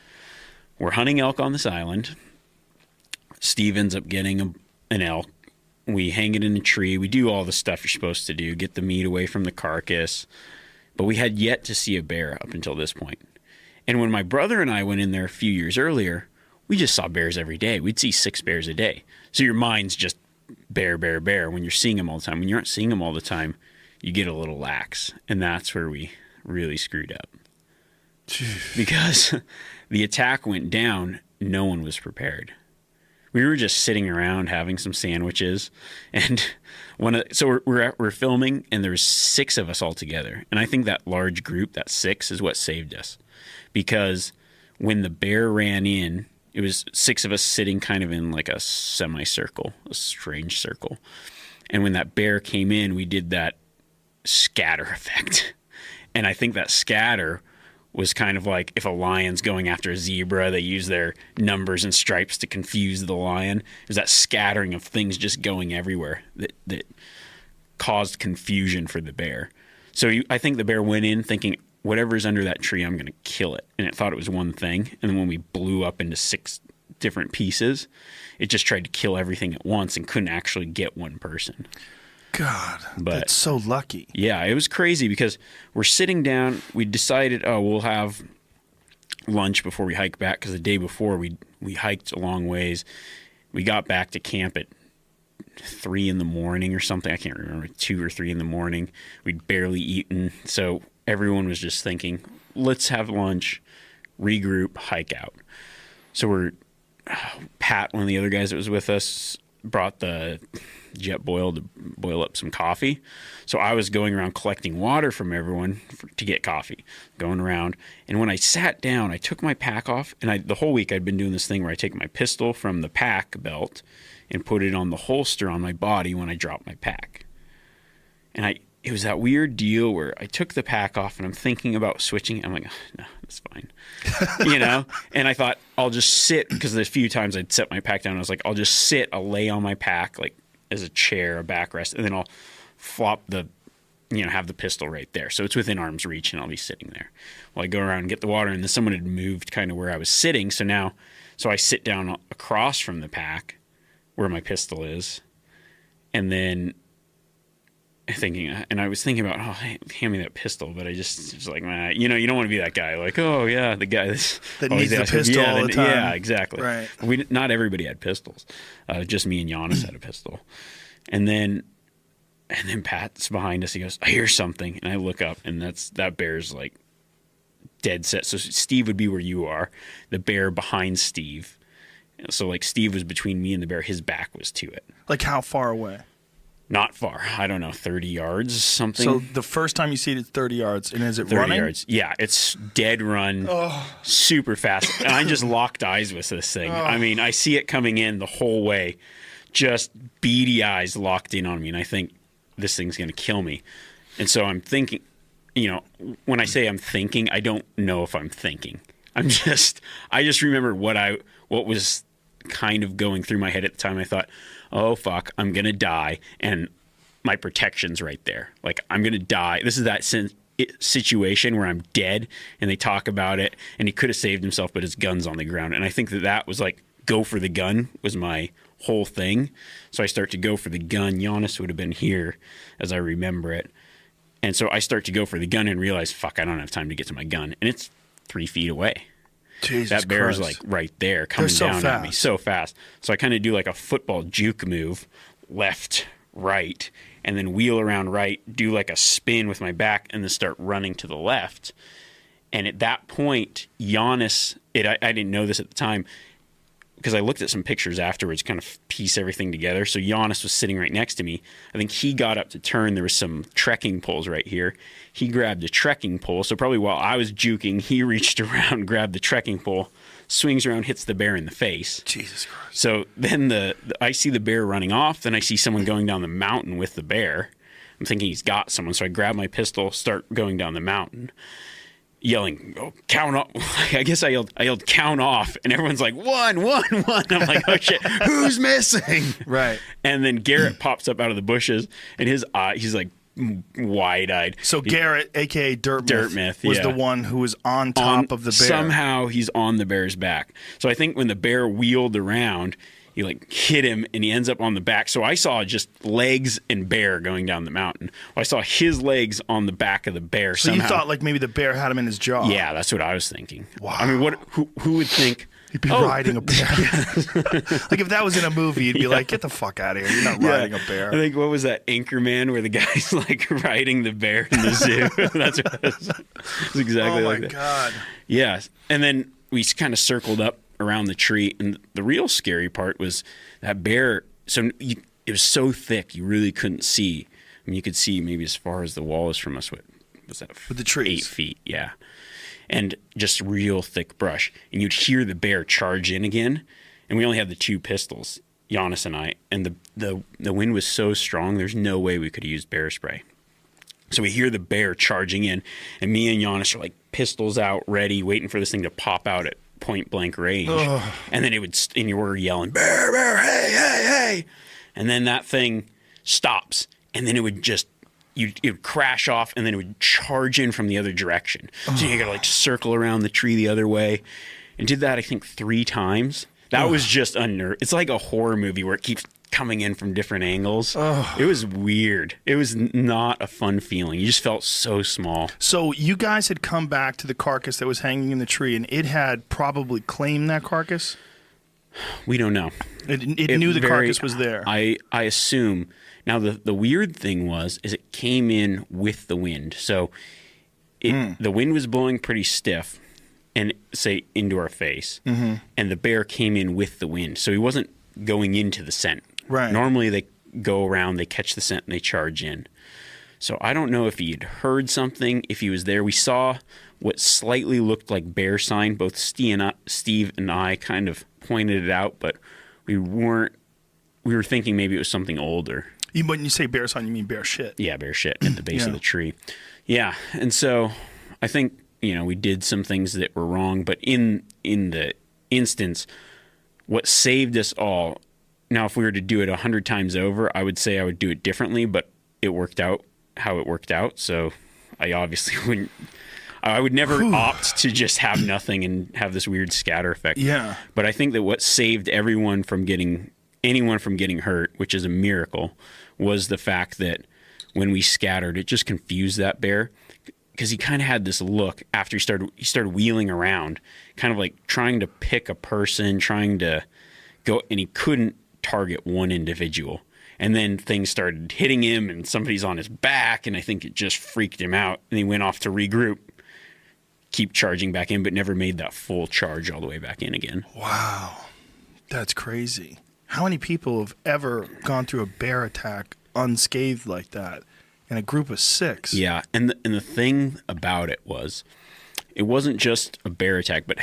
we're hunting elk on this island. Steve ends up getting an elk. We hang it in a tree. We do all the stuff you're supposed to do, get the meat away from the carcass. But we had yet to see a bear up until this point. And when my brother and I went in there a few years earlier, we just saw bears every day. We'd see 6 bears a day. So your mind's just bear, bear, bear when you're seeing them all the time. When you aren't seeing them all the time, you get a little lax. And that's where we really screwed up. Because the attack went down, no one was prepared. We were just sitting around having some sandwiches, and we're filming, and there's 6 of us all together. And I think that large group, that 6, is what saved us, because when the bear ran in, it was 6 of us sitting kind of in like a semicircle, a strange circle. And when that bear came in, we did that scatter effect, and I think that scatter was kind of like if a lion's going after a zebra, they use their numbers and stripes to confuse the lion. It was that scattering of things just going everywhere that caused confusion for the bear. So I think the bear went in thinking, whatever's under that tree, I'm going to kill it. And it thought it was one thing. And then when we blew up into 6 different pieces, it just tried to kill everything at once and couldn't actually get one person. God, But that's so lucky. yeah, it was crazy because we're sitting down. We decided, we'll have lunch before we hike back, because the day before we hiked a long ways. We got back to camp at 3 in the morning or something. I can't remember, 2 or 3 in the morning. We'd barely eaten. So everyone was just thinking, let's have lunch, regroup, hike out. So Pat, one of the other guys that was with us, brought the jet boil to boil up some coffee. So I was going around collecting water from everyone to get coffee, going around. And when I sat down, I took my pack off, and the whole week I'd been doing this thing where I take my pistol from the pack belt and put it on the holster on my body when I drop my pack. And it was that weird deal where I took the pack off and I'm thinking about switching. I'm like, oh, no, that's fine. And I thought I'll just sit, because there's a few times I'd set my pack down. I was like, I'll just sit, I'll lay on my pack like as a chair, a backrest, and then I'll flop have the pistol right there. So it's within arm's reach and I'll be sitting there. Well, I go around and get the water, and then someone had moved kind of where I was sitting. So I sit down across from the pack where my pistol is. And then I was thinking about, oh, hey, hand me that pistol, but I just was like, man, you don't want to be that guy, like, oh yeah, the guy that needs the pistol all the time. Yeah, exactly. Right. Not everybody had pistols. Just me and Giannis had a pistol. And then Pat's behind us. He goes, I hear something, and I look up, and that bear's like dead set. So Steve would be where you are, the bear behind Steve. So like Steve was between me and the bear. His back was to it. Like how far away? Not far. I don't know, 30 yards, something. So the first time you see it, it's 30 yards. And is it 30 running? yards. Yeah, it's dead run, super fast. And I just locked eyes with this thing. I mean, I see it coming in the whole way, just beady eyes locked in on me. And I think this thing's going to kill me. And so I'm thinking, when I say I'm thinking, I don't know if I'm thinking. I just remember what was kind of going through my head at the time. I thought, oh fuck, I'm gonna die, and my protection's right there. Like, I'm gonna die. This is that situation where I'm dead, and they talk about it, and he could have saved himself, but his gun's on the ground. And I think that was like, go for the gun was my whole thing. So I start to go for the gun. Giannis would have been here as I remember it. And so I start to go for the gun and realize, fuck, I don't have time to get to my gun. And it's 3 feet away. Jesus that bear's Christ. Like right there coming down at me so fast. So I kind of do like a football juke move, left, right, and then wheel around right, do like a spin with my back, and then start running to the left. And at that point, Giannis, I didn't know this at the time, because I looked at some pictures afterwards, kind of piece everything together. So Giannis was sitting right next to me. I think he got up to turn. There was some trekking poles right here. He grabbed a trekking pole. So probably while I was juking, he reached around, grabbed the trekking pole, swings around, hits the bear in the face. Jesus Christ. So then I see the bear running off. Then I see someone going down the mountain with the bear. I'm thinking he's got someone. So I grab my pistol, start going down the mountain, yelling, oh, count off. I guess I yelled count off, and everyone's like, 1, 1, 1. I'm like, oh shit, who's missing? Right. And then Garrett pops up out of the bushes, and his eye, he's like wide-eyed. So Garrett, aka Dirtmouth, was yeah, the one who was on top of the bear. Somehow he's on the bear's back. So I think when the bear wheeled around, he like hit him, and he ends up on the back. So I saw just legs and bear going down the mountain. Well, I saw his legs on the back of the bear. So somehow. You thought like maybe the bear had him in his jaw. Yeah, that's what I was thinking. Wow. I mean, who would think he'd be riding a bear? Like if that was in a movie, you'd be like, get the fuck out of here. You're not riding a bear. I think, what was that, Anchorman, where the guy's like riding the bear in the zoo? That's exactly like that. Oh my God. Yeah. And then we kind of circled up around the tree, and the real scary part was that bear. So it was so thick you really couldn't see. I mean, you could see maybe as far as the wall is from us. What was that? With the trees. 8 feet, yeah. And just real thick brush, and you'd hear the bear charge in again. And we only had the 2 pistols, Giannis and I, and the wind was so strong. There's no way we could have used bear spray. So we hear the bear charging in, and me and Giannis are like pistols out, ready, waiting for this thing to pop out at point blank range. Ugh. And then and you were yelling, bear, bear, hey, hey, hey. And then that thing stops, and then it would just, it would crash off, and then it would charge in from the other direction. So you gotta like circle around the tree the other way. And did that, I think, 3 times. That was just it's like a horror movie where it keeps coming in from different angles. It was weird. It was not a fun feeling. You just felt so small. So you guys had come back to the carcass that was hanging in the tree, and it had probably claimed that carcass? We don't know. It knew the carcass was there. I assume. Now, the weird thing is it came in with the wind. So the wind was blowing pretty stiff and, say, into our face. Mm-hmm. And the bear came in with the wind. So he wasn't going into the scent. Right. Normally they go around, they catch the scent, and they charge in. So I don't know if he had heard something, if he was there. We saw what slightly looked like bear sign. Both Steve and I kind of pointed it out, but we were thinking maybe it was something older. When you say bear sign, you mean bear shit. Yeah, bear shit at the base Yeah. of the tree. Yeah, and so I think we did some things that were wrong, but in the instance, what saved us all. Now, if we were to do it 100 times over, I would say I would do it differently, but it worked out how it worked out. So I obviously wouldn't. I would never opt to just have nothing and have this weird scatter effect. Yeah. But I think that what saved anyone from getting hurt, which is a miracle, was the fact that when we scattered, it just confused that bear, because he kind of had this look after he started wheeling around, kind of like trying to pick a person, trying to go, and he couldn't target one individual. And then things started hitting him, and somebody's on his back, and I think it just freaked him out, and he went off to regroup, keep charging back in, but never made that full charge all the way back in again. Wow. That's crazy. How many people have ever gone through a bear attack unscathed like that in a group of 6? Yeah, and the thing about it wasn't just a bear attack, but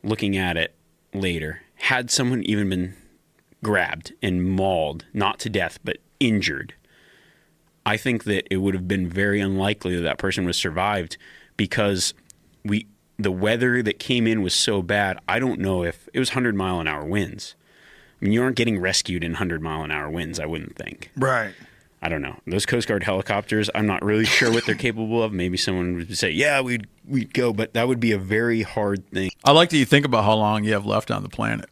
looking at it later, had someone even been grabbed and mauled, not to death, but injured, I think that it would have been very unlikely that that person would have survived, because the weather that came in was so bad. I don't know if it was 100-mile-an-hour winds. I mean, you aren't getting rescued in 100-mile-an-hour winds, I wouldn't think. Right. I don't know. Those Coast Guard helicopters, I'm not really sure what they're capable of. Maybe someone would say, yeah, we'd go, but that would be a very hard thing. I like that you think about how long you have left on the planet.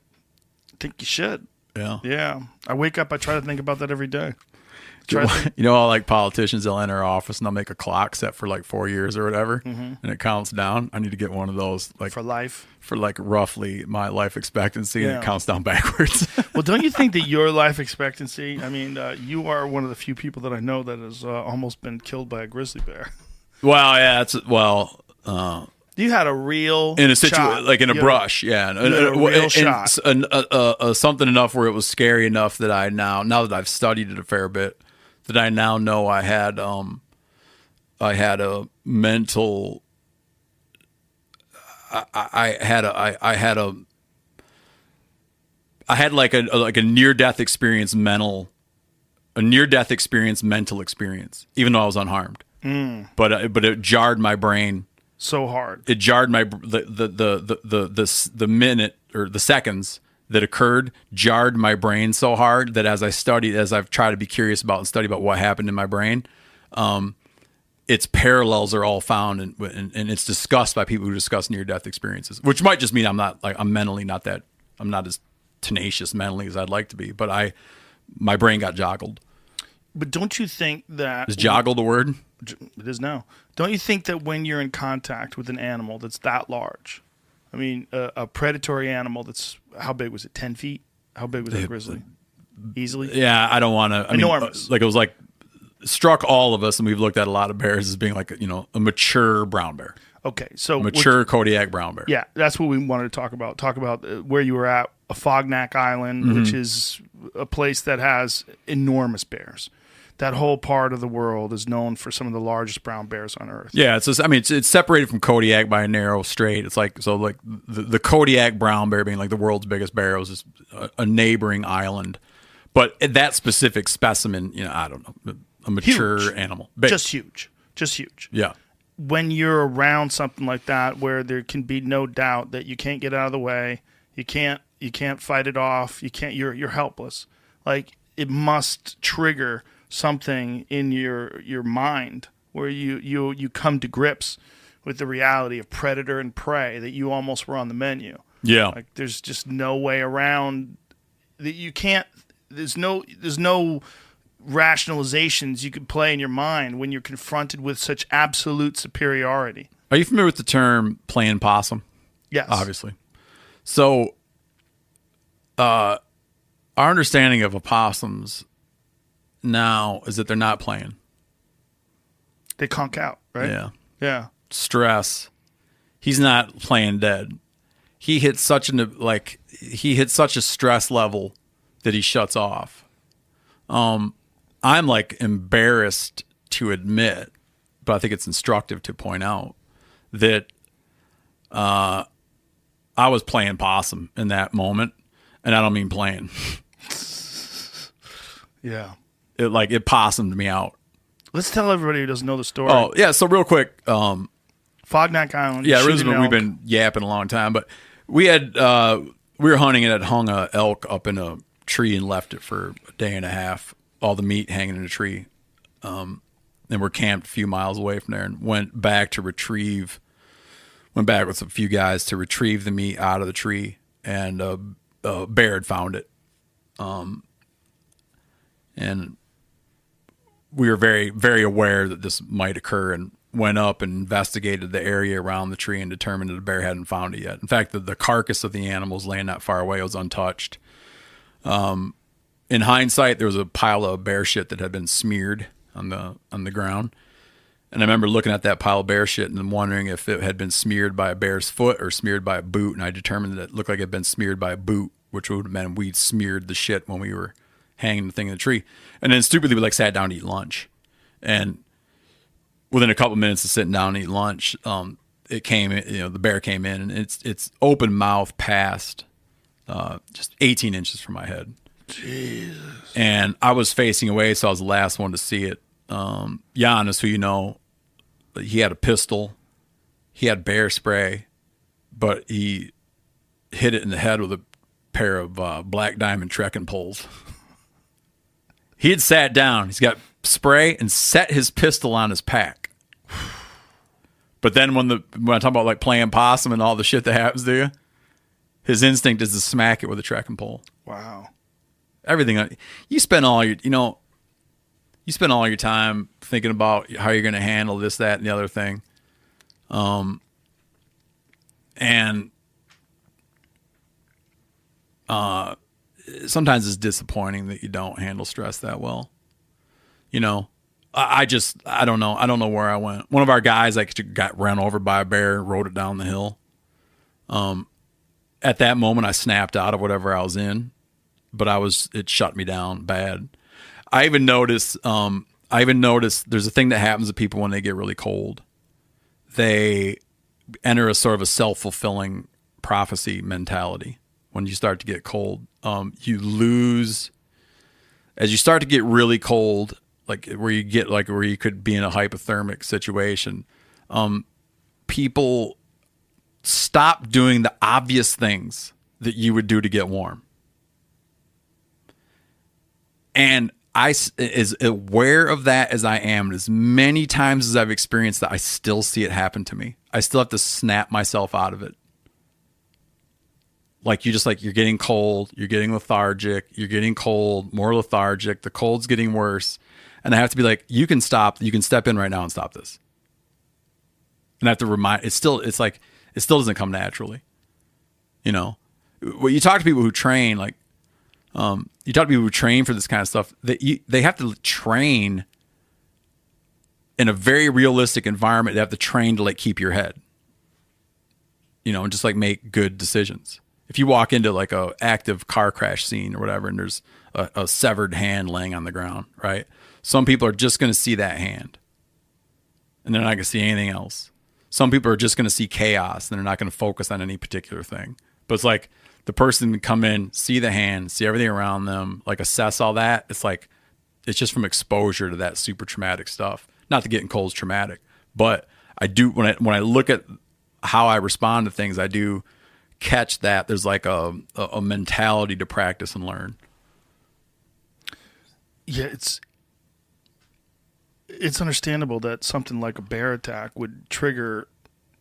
I think you should. Yeah. Yeah. I wake up, I try to think about that every day. Try to How like politicians, they'll enter office and they'll make a clock set for like 4 years or whatever, and it counts down. I need to get one of those, like for life. for like roughly my life expectancy, and Yeah. it counts down backwards. Well, don't you think that your life expectancy, I mean, you are one of the few people that I know that has almost been killed by a grizzly bear. Well, yeah, You had a real in a shot. situation like in a You had brush, yeah, had a real shot. something enough where it was scary enough that I now that I've studied it a fair bit, that I now know I had a mental. I had like a near death experience mental experience, even though I was unharmed. But it jarred my brain. So hard. It jarred my the minute or the seconds that occurred jarred my brain so hard that as I've tried to be curious about and study about what happened in my brain, its parallels are all found and it's discussed by people who discuss near death experiences, which might just mean I'm not as tenacious mentally as I'd like to be, but my brain got joggled. But don't you think that Is joggle the word? it is now? Don't you think that when you're in contact with an animal that's that large, I mean, a predatory animal that's, how big was it? 10 feet? How big was that grizzly? Easily? Yeah, I don't want to. Enormous. It was like struck all of us, and we've looked at a lot of bears as being like a mature brown bear, Okay, so mature Kodiak brown bear. yeah, that's what we wanted to talk about. Talk about where you were at, Fognak Island, which is a place that has enormous bears. That whole part of the world is known for some of the largest brown bears on Earth. Yeah, it's separated from Kodiak by a narrow strait. It's like the Kodiak brown bear being like the world's biggest bear was just a neighboring island, but that specific specimen, I don't know, a mature Huge. animal, big. Just huge. Yeah. When you're around something like that, where there can be no doubt that you can't get out of the way, you can't fight it off, you're helpless. Like, it must trigger something in your mind where you come to grips with the reality of predator and prey, that you almost were on the menu. Yeah. Like, there's just no way around that. You can't. There's no rationalizations you can play in your mind when you're confronted with such absolute superiority. Are you familiar with the term playing possum? Yes. Obviously. So, our understanding of opossums now is that they're not playing. They conk out, right? Yeah. Yeah. Stress. He's not playing dead. He hits such a stress level that he shuts off. I'm like embarrassed to admit, but I think it's instructive to point out that I was playing possum in that moment, and I don't mean playing. Yeah. it possummed me out. Let's tell everybody who doesn't know the story. Oh yeah, so real quick, Fognack Island. yeah, shooting we've elk. been yapping a long time, but we were hunting and had hung a elk up in a tree and left it for a day and a half, all the meat hanging in a tree, and we're camped a few miles away from there, and went back with a few guys to retrieve the meat out of the tree, and a bear had found it, and we were very, very aware that this might occur, and went up and investigated the area around the tree and determined that the bear hadn't found it yet. In fact, the carcass of the animal was laying not far away. It was untouched. In hindsight, there was a pile of bear shit that had been smeared on the ground. And I remember looking at that pile of bear shit and wondering if it had been smeared by a bear's foot or smeared by a boot. And I determined that it looked like it had been smeared by a boot, which would have meant we'd smeared the shit when we were hanging the thing in the tree. And then stupidly, we sat down to eat lunch. And within a couple minutes of sitting down and eating lunch, the bear came in, and it's open mouth past just 18 inches from my head. Jesus. And I was facing away, so I was the last one to see it. Giannis, who you know, he had a pistol, he had bear spray, but he hit it in the head with a pair of black diamond trekking poles. He had sat down, he's got spray, and set his pistol on his pack. But then when I talk about playing possum and all the shit that happens to you, his instinct is to smack it with a trekking pole. Wow. Everything you spend all your time thinking about how you're going to handle this, that, and the other thing. And sometimes it's disappointing that you don't handle stress that well. I don't know. I don't know where I went. One of our guys got run over by a bear, rode it down the hill. At that moment, I snapped out of whatever I was in, but it shut me down bad. I even noticed there's a thing that happens to people when they get really cold. They enter a sort of a self-fulfilling prophecy mentality. When you start to get cold, you lose, as you start to get really cold, where you could be in a hypothermic situation, people stop doing the obvious things that you would do to get warm. And I, as aware of that as I am, as many times as I've experienced that, I still see it happen to me. I still have to snap myself out of it. You're getting cold, you're getting lethargic, you're getting cold, more lethargic, the cold's getting worse. And I have to be you can step in right now and stop this. And I have to remind, it still doesn't come naturally. When you talk to people who train, for this kind of stuff, they have to train in a very realistic environment. They have to train to keep your head, and just make good decisions. If you walk into a active car crash scene or whatever, and there's a severed hand laying on the ground, right? Some people are just going to see that hand, and they're not going to see anything else. Some people are just going to see chaos, and they're not going to focus on any particular thing. But it's the person can come in, see the hand, see everything around them, assess all that. It's just from exposure to that super traumatic stuff. Not that getting cold is traumatic, but I do when I look at how I respond to things, I do catch that there's a mentality to practice and learn. Yeah, it's understandable that something like a bear attack would trigger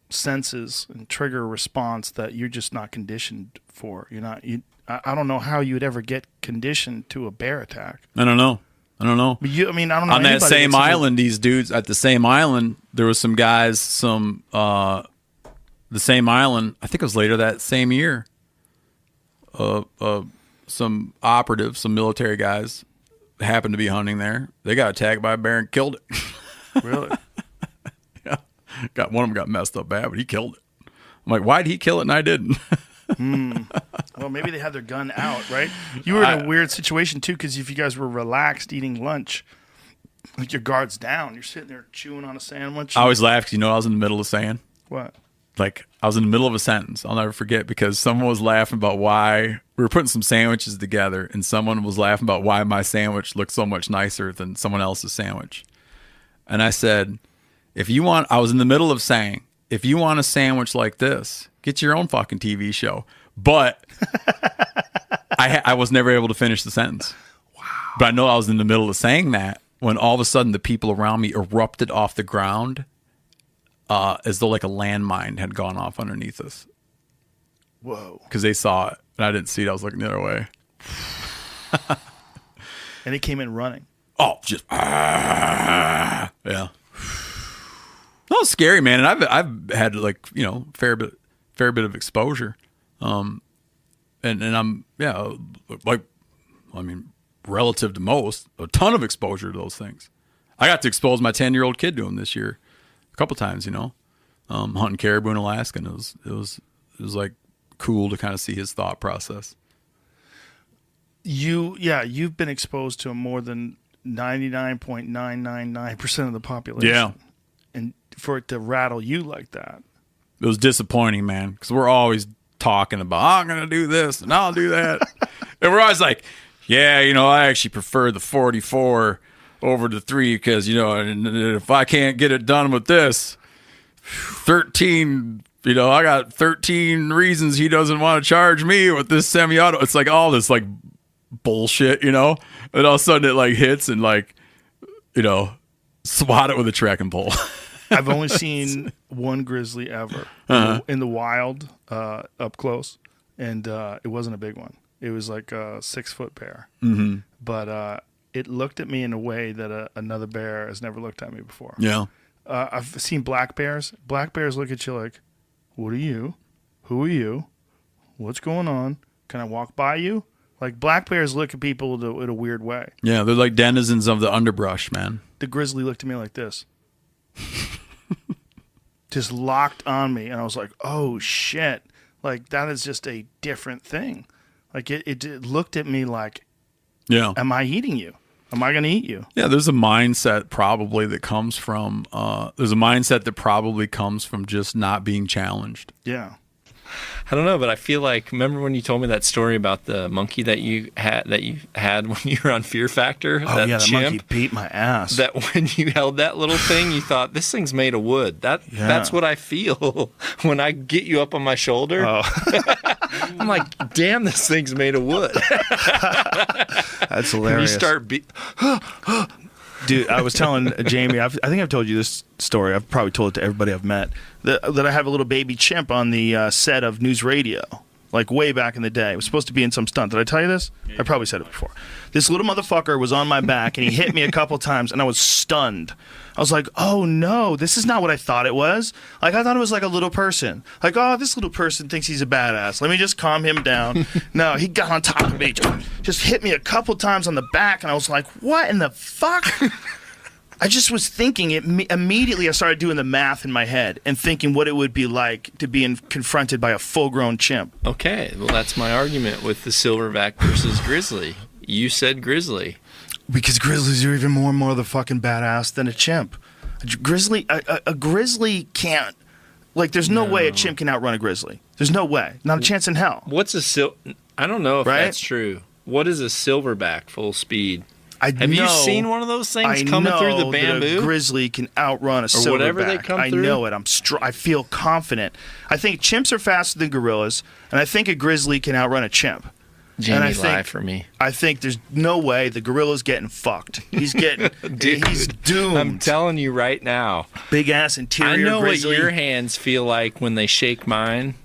senses and trigger a response that you're just not conditioned for. I don't know how you would ever get conditioned to a bear attack. I don't know. But I don't know. On that same island, these dudes at the same island, there was some guys, the same island, I think it was later that same year, some operatives, some military guys happened to be hunting there. They got attacked by a bear and killed it. Really? Yeah. One of them got messed up bad, but he killed it. I'm like, why'd he kill it and I didn't? Well, maybe they had their gun out, right? You were in a weird situation, too, because if you guys were relaxed eating lunch, your guard's down. You're sitting there chewing on a sandwich. I always laugh because I was in the middle of saying, what? like I was in the middle of a sentence. I'll never forget because someone was laughing about why we were putting some sandwiches together, and someone was laughing about why my sandwich looked so much nicer than someone else's sandwich. And I said, I was in the middle of saying, if you want a sandwich like this, get your own fucking TV show. But I was never able to finish the sentence. Wow. But I know I was in the middle of saying that when all of a sudden the people around me erupted off the ground as though like a landmine had gone off underneath us. Whoa. Because they saw it, and I didn't see it. I was looking the other way. And it came in running. Oh, just yeah. That was scary, man. And I've had like fair bit of exposure, and I'm relative to most, a ton of exposure to those things. I got to expose my 10-year-old kid to them this year, a couple times. Hunting caribou in Alaska, and it was like cool to kind of see his thought process. You've been exposed to more than 99.999% of the population. Yeah. And for it to rattle you like that. It was disappointing, man, because we're always talking about, I'm going to do this and I'll do that. And we're always like, yeah, I actually prefer the 44 over the 3 because, if I can't get it done with this, 13, I got 13 reasons he doesn't want to charge me with this semi-auto. It's like all this like bullshit, and all of a sudden it like hits and like, swat it with a trekking pole. I've only seen one grizzly ever in the wild, up close, and it wasn't a big one. It was like a 6-foot bear, but it looked at me in a way that another bear has never looked at me before. Yeah, I've seen black bears. Black bears look at you like, "What are you? Who are you? What's going on? Can I walk by you?" Like black bears look at people in a weird way. Yeah, they're like denizens of the underbrush, man. The grizzly looked at me like this. Just locked on me, and I was like, oh shit, like that is just a different thing. Like it looked at me like, am I eating you? Am I gonna eat you? Yeah, there's a mindset probably that comes from just not being challenged. Yeah. I don't know, but I feel like, remember when you told me that story about the monkey that you had when you were on Fear Factor? Oh that yeah, the chimp, monkey beat my ass. That when you held that little thing, you thought, this thing's made of wood. That's what I feel when I get you up on my shoulder. Oh. I'm like, damn, this thing's made of wood. That's hilarious. You start Dude, I was telling Jamie, I think I've told you this story. I've probably told it to everybody I've met, that I have a little baby chimp on the set of News Radio, like way back in the day. It was supposed to be in some stunt. Did I tell you this? I probably said it before. This little motherfucker was on my back, and he hit me a couple times, and I was stunned. I was like, oh, no, this is not what I thought it was. Like, I thought it was like a little person. Like, oh, this little person thinks he's a badass. Let me just calm him down. No, he got on top of me, just hit me a couple times on the back, and I was like, what in the fuck? I just was thinking it immediately. I started doing the math in my head and thinking what it would be like to be confronted by a full-grown chimp. Okay, well, that's my argument with the silverback versus grizzly. You said grizzly. Because grizzlies are even more motherfucking badass than a chimp. A grizzly can't. Like, there's no way a chimp can outrun a grizzly. There's no way. Not a chance in hell. What's I don't know if that's true. What is a silverback full speed? Have you seen one of those things coming through the bamboo? That a grizzly can outrun a silverback. Or whatever they come through? I know it. I feel confident. I think chimps are faster than gorillas, and I think a grizzly can outrun a chimp. Jamie lied for me. I think there's no way the gorilla's getting fucked. He's getting, he's doomed. I'm telling you right now. Big ass interior. I know grizzly. what your hands feel like when they shake mine.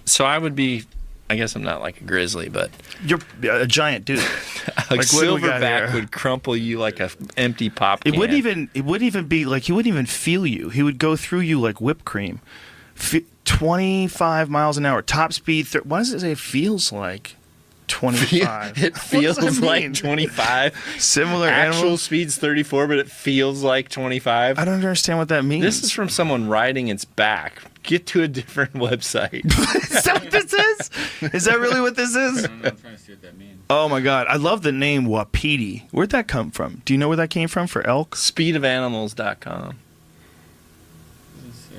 So I would be. I guess I'm not like a grizzly, but you're a giant dude. A silverback would crumple you like a empty pop can. It wouldn't even be like he wouldn't even feel you. He would go through you like whipped cream. 25 miles an hour, top speed. Why does it say it feels like 25? It feels like 25. Similar actual animals? speed's 34, but it feels like 25. I don't understand what that means. This is from someone riding its back. Get to a different website. Is that what this is? Is that really what this is? I'm trying to see what that means. Oh my god, I love the name Wapiti. Where'd that come from? Do you know where that came from for elk? Speedofanimals.com.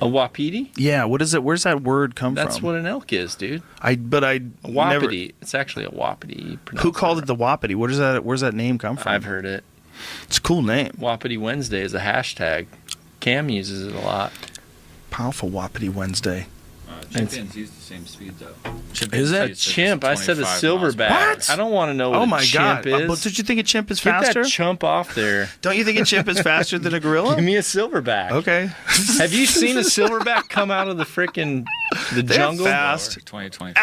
A wapiti? Yeah, what is it? Where's that word come That's from? what an elk is, dude. I A never. wapiti. It's actually a wapiti. Who called it the wapiti? What is that? Where's that name come from? I've heard it. It's a cool name. Wapiti Wednesday is a hashtag. Cam uses it a lot. Powerful Wapiti Wednesday. Chimpanzees use the same speed though. Is it? A chimp. I said a silverback. What? I don't want to know what Oh my a god! chimp is. But did you think a chimp is Get faster? that chump off there. Don't you think a chimp is faster than a gorilla? Give me a silverback. Okay. Have you seen a silverback come out of the frickin' the They're jungle? fast. 2020.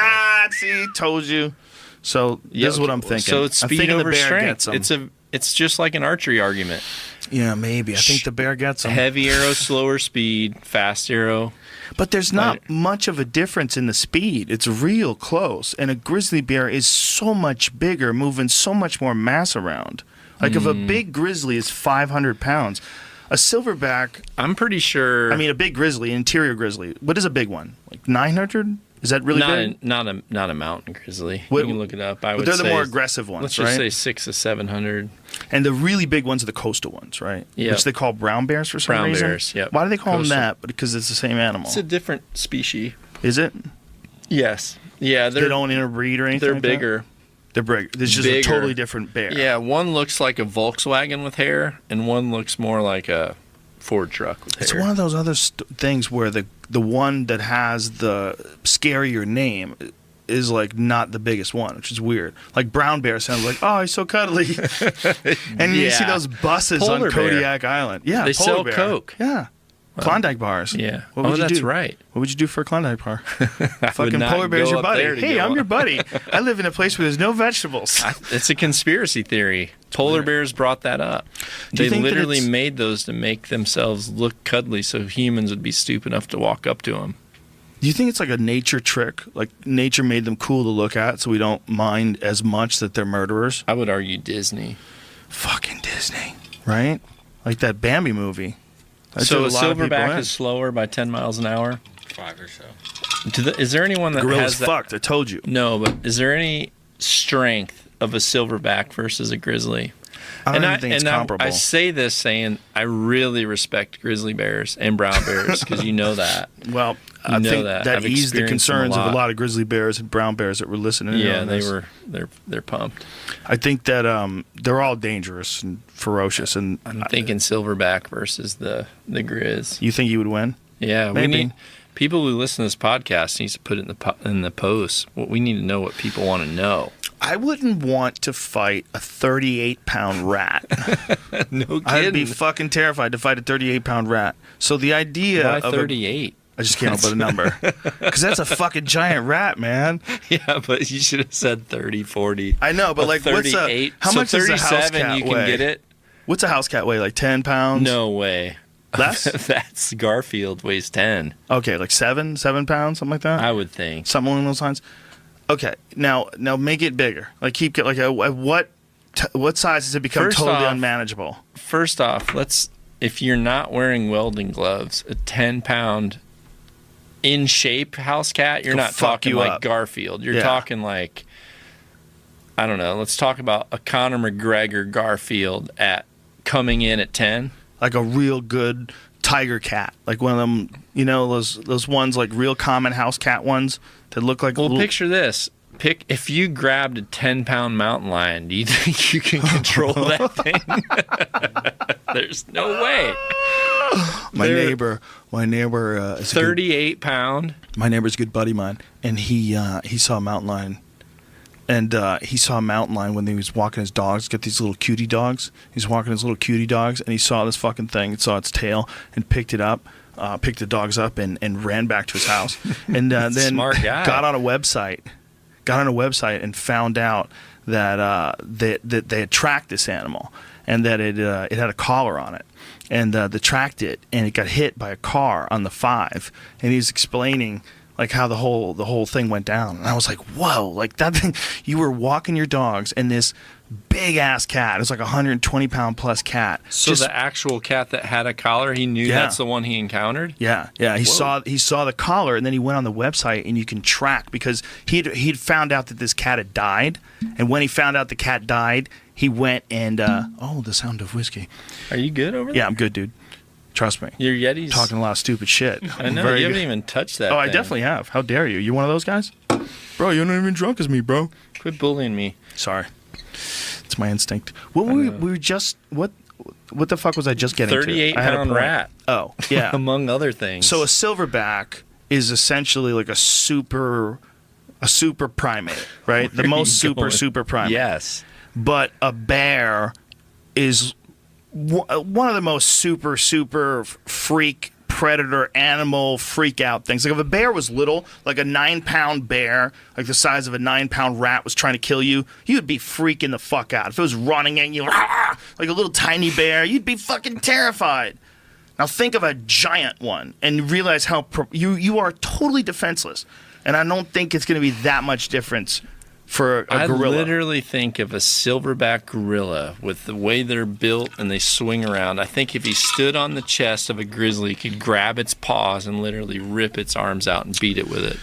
See, told you. So Yeah, this is what okay. I'm thinking. So it's I'm speed thinking over the bear strength. gets 'em. It's just like an archery argument. Yeah, maybe. I think the bear gets them. Heavy arrow, slower speed. Fast arrow. But there's not much of a difference in the speed. It's real close. And a grizzly bear is so much bigger, moving so much more mass around. Like if a big grizzly is 500 pounds, a silverback, I'm pretty sure. I mean, a big grizzly, interior grizzly, what is a big one? Like 900? Is that really big? not a mountain grizzly. What- You can look it up. I But would they're the say, more aggressive ones, let's right? just say 600 to 700. And the really big ones are the coastal ones, right? Yeah. Which they call brown bears for some Brown reason. bears, yep. Why do they call Coastal. them that? Because it's the same animal. It's a different species. Is it? Yes. Yeah, They don't interbreed or anything. they're like that? bigger. They're bigger. There's just a Bigger. totally different bear. Yeah, one looks like a Volkswagen with hair, and one looks more like a Ford truck with hair. It's one of those other things where the one that has the scarier name is like not the biggest one, which is weird. Like brown bear sounds like, oh, he's so cuddly. And you see Yeah. those buses Polar on bear. Kodiak Island. Yeah, They polar sell bear. Coke. Yeah. Klondike bars. Yeah. What would you that's do? right. What would you do for a Klondike bar? would Fucking not polar bear's go your up buddy. there to Hey, go I'm up. your buddy. I live in a place where there's no vegetables. It's a conspiracy theory. Polar bears brought that up. Do you They think that literally it's- made those to make themselves look cuddly so humans would be stupid enough to walk up to them. Do you think it's like a nature trick? Like nature made them cool to look at so we don't mind as much that they're murderers? I would argue Disney. Fucking Disney. Right? Like that Bambi movie. That So drew a lot of people silverback in. is slower by 10 miles an hour? 5 or so. Is there anyone that Gorilla's has that? fucked, I told you. No, but is there any strength of a silverback versus a grizzly? I don't even think it's comparable. I say this saying I really respect grizzly bears and brown bears because you know that. Well, You I know think that. that I've eased the experienced them a concerns of a lot. lot of grizzly bears and brown bears that were listening. in Yeah, on they this. were. They're pumped. I think that they're all dangerous and ferocious. And I'm thinking silverback versus the grizz. you think you would win? Yeah, Maybe. we need people who listen to this podcast needs to put it in the post. We need to know what people want to know. I wouldn't want to fight a 38-pound rat. No kidding. I'd be fucking terrified to fight a 38-pound rat. So the idea Why of 38? I just came up with a number. Because that's a fucking giant rat, man. Yeah, but you should have said 30, 40. I know, but like, what's 38. how much does a house 37, cat you can weigh? get it? What's a house cat weigh? Like 10 pounds? No way. Less? That's Garfield weighs 10. Okay, like 7 pounds, something like that? I would think. Something along those lines. Okay, now make it bigger. Like keep it like what size does it become First totally off- unmanageable? First off, if you're not wearing welding gloves, a 10-pound in shape house cat, you're It'll not fuck talking you like up. Garfield. You're Yeah. talking like, I don't know. Let's talk about a Conor McGregor Garfield coming in at 10. Like a real good tiger cat, like one of them. You know those ones like real common house cat ones that look like. Well, little, picture this. If you grabbed a 10-pound mountain lion, do you think you can control that thing? There's no way. my they're- neighbor is 38-pound. my neighbor's a good buddy of mine, and he saw a mountain lion. And he saw a mountain lion when he was walking his dogs. Get these little cutie dogs. He's walking his little cutie dogs, and he saw this fucking thing. Saw its tail and picked it up, picked the dogs up, and ran back to his house. And then Smart guy. got on a website and found out that they had tracked this animal and that it had a collar on it. And they tracked it, and it got hit by a car on the 5. And he was explaining like how the whole thing went down. And I was like, whoa, like that thing, you were walking your dogs and this big ass cat, it was like a 120-pound plus cat. So the actual cat that had a collar, he knew Yeah. that's the one he encountered? Yeah. He saw the collar, and then he went on the website, and you can track because he'd found out that this cat had died, and when he found out the cat died, he went and the sound of whiskey. Are you good over there? Yeah, I'm good, dude. Trust me. Your Yeti's Talking a lot of stupid shit. I know Very you haven't good. even touched that. Oh, I thing. definitely have. How dare you? You one of those guys? Bro, you're not even drunk as me, bro. Quit bullying me. Sorry. It's my instinct. What were we were just what the fuck was I just getting to? 38-pound rat. Oh, yeah. Among other things. So a silverback is essentially like a super primate, right? The Where are most you going? super primate. Yes. But a bear is one of the most super freak predator animal freak out things. Like if a bear was little, like a 9-pound bear, like the size of a 9-pound rat was trying to kill you, you'd be freaking the fuck out. If it was running at you like a little tiny bear, you'd be fucking terrified. Now think of a giant one and realize how you are totally defenseless. And I don't think it's going to be that much difference for a gorilla. I literally think of a silverback gorilla with the way they're built and they swing around. I think if he stood on the chest of a grizzly, he could grab its paws and literally rip its arms out and beat it with it.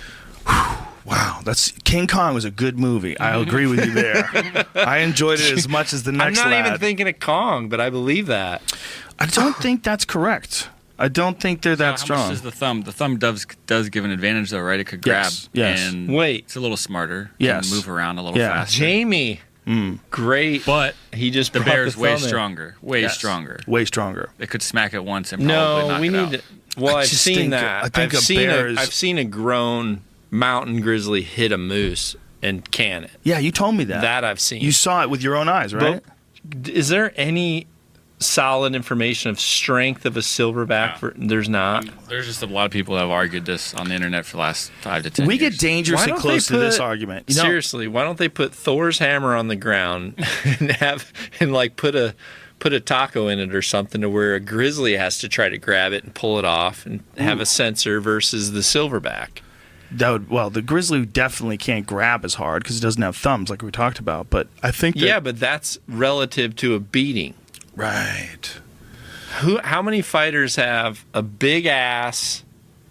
Wow, King Kong was a good movie. I agree with you there. I enjoyed it as much as the next I'm not lad. even thinking of Kong, but I believe that. I don't think that's correct. I don't think they're that How strong. much is the thumb? The thumb does give an advantage, though, right? It could grab. Yes. And Wait. it's a little smarter. Yes. Can move around a little Yeah. faster. Jamie. Great. But he just the brought bear's the way thumb in. stronger. Way Yes. stronger. Way stronger. It could smack it once and probably No, knock we it need out. to. Well, I I've just seen think- that. I think I've a seen bear is- I've seen a grown mountain grizzly hit a moose and can it. Yeah, you told me that. That I've seen. You saw it with your own eyes, right? But is there any solid information of strength of a silverback? There's not. There's just a lot of people that have argued this on the internet for the last 5 to 10 We years. get dangerously Why don't close they to this put- argument. You know, Seriously, why don't they put Thor's hammer on the ground and like put a taco in it or something to where a grizzly has to try to grab it and pull it off and have a sensor versus the silverback? the grizzly definitely can't grab as hard because it doesn't have thumbs like we talked about. But I think that, Yeah, but that's relative to a beating. right. How many fighters have a big ass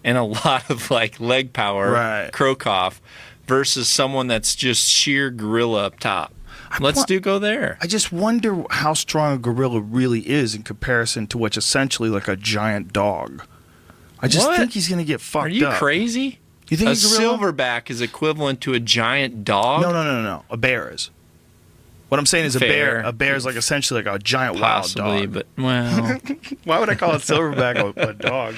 and a lot of like leg power, Right. croak off, versus someone that's just sheer gorilla up top? Let's go there. I just wonder how strong a gorilla really is in comparison to what's essentially like a giant dog. I just What? think he's going to get fucked Are you up. crazy? You think A a gorilla? silverback is equivalent to a giant dog? No. A bear is. What I'm saying is Fair. a bear is like essentially like a giant Possibly, wild dog. but well, Why would I call a silverback a dog?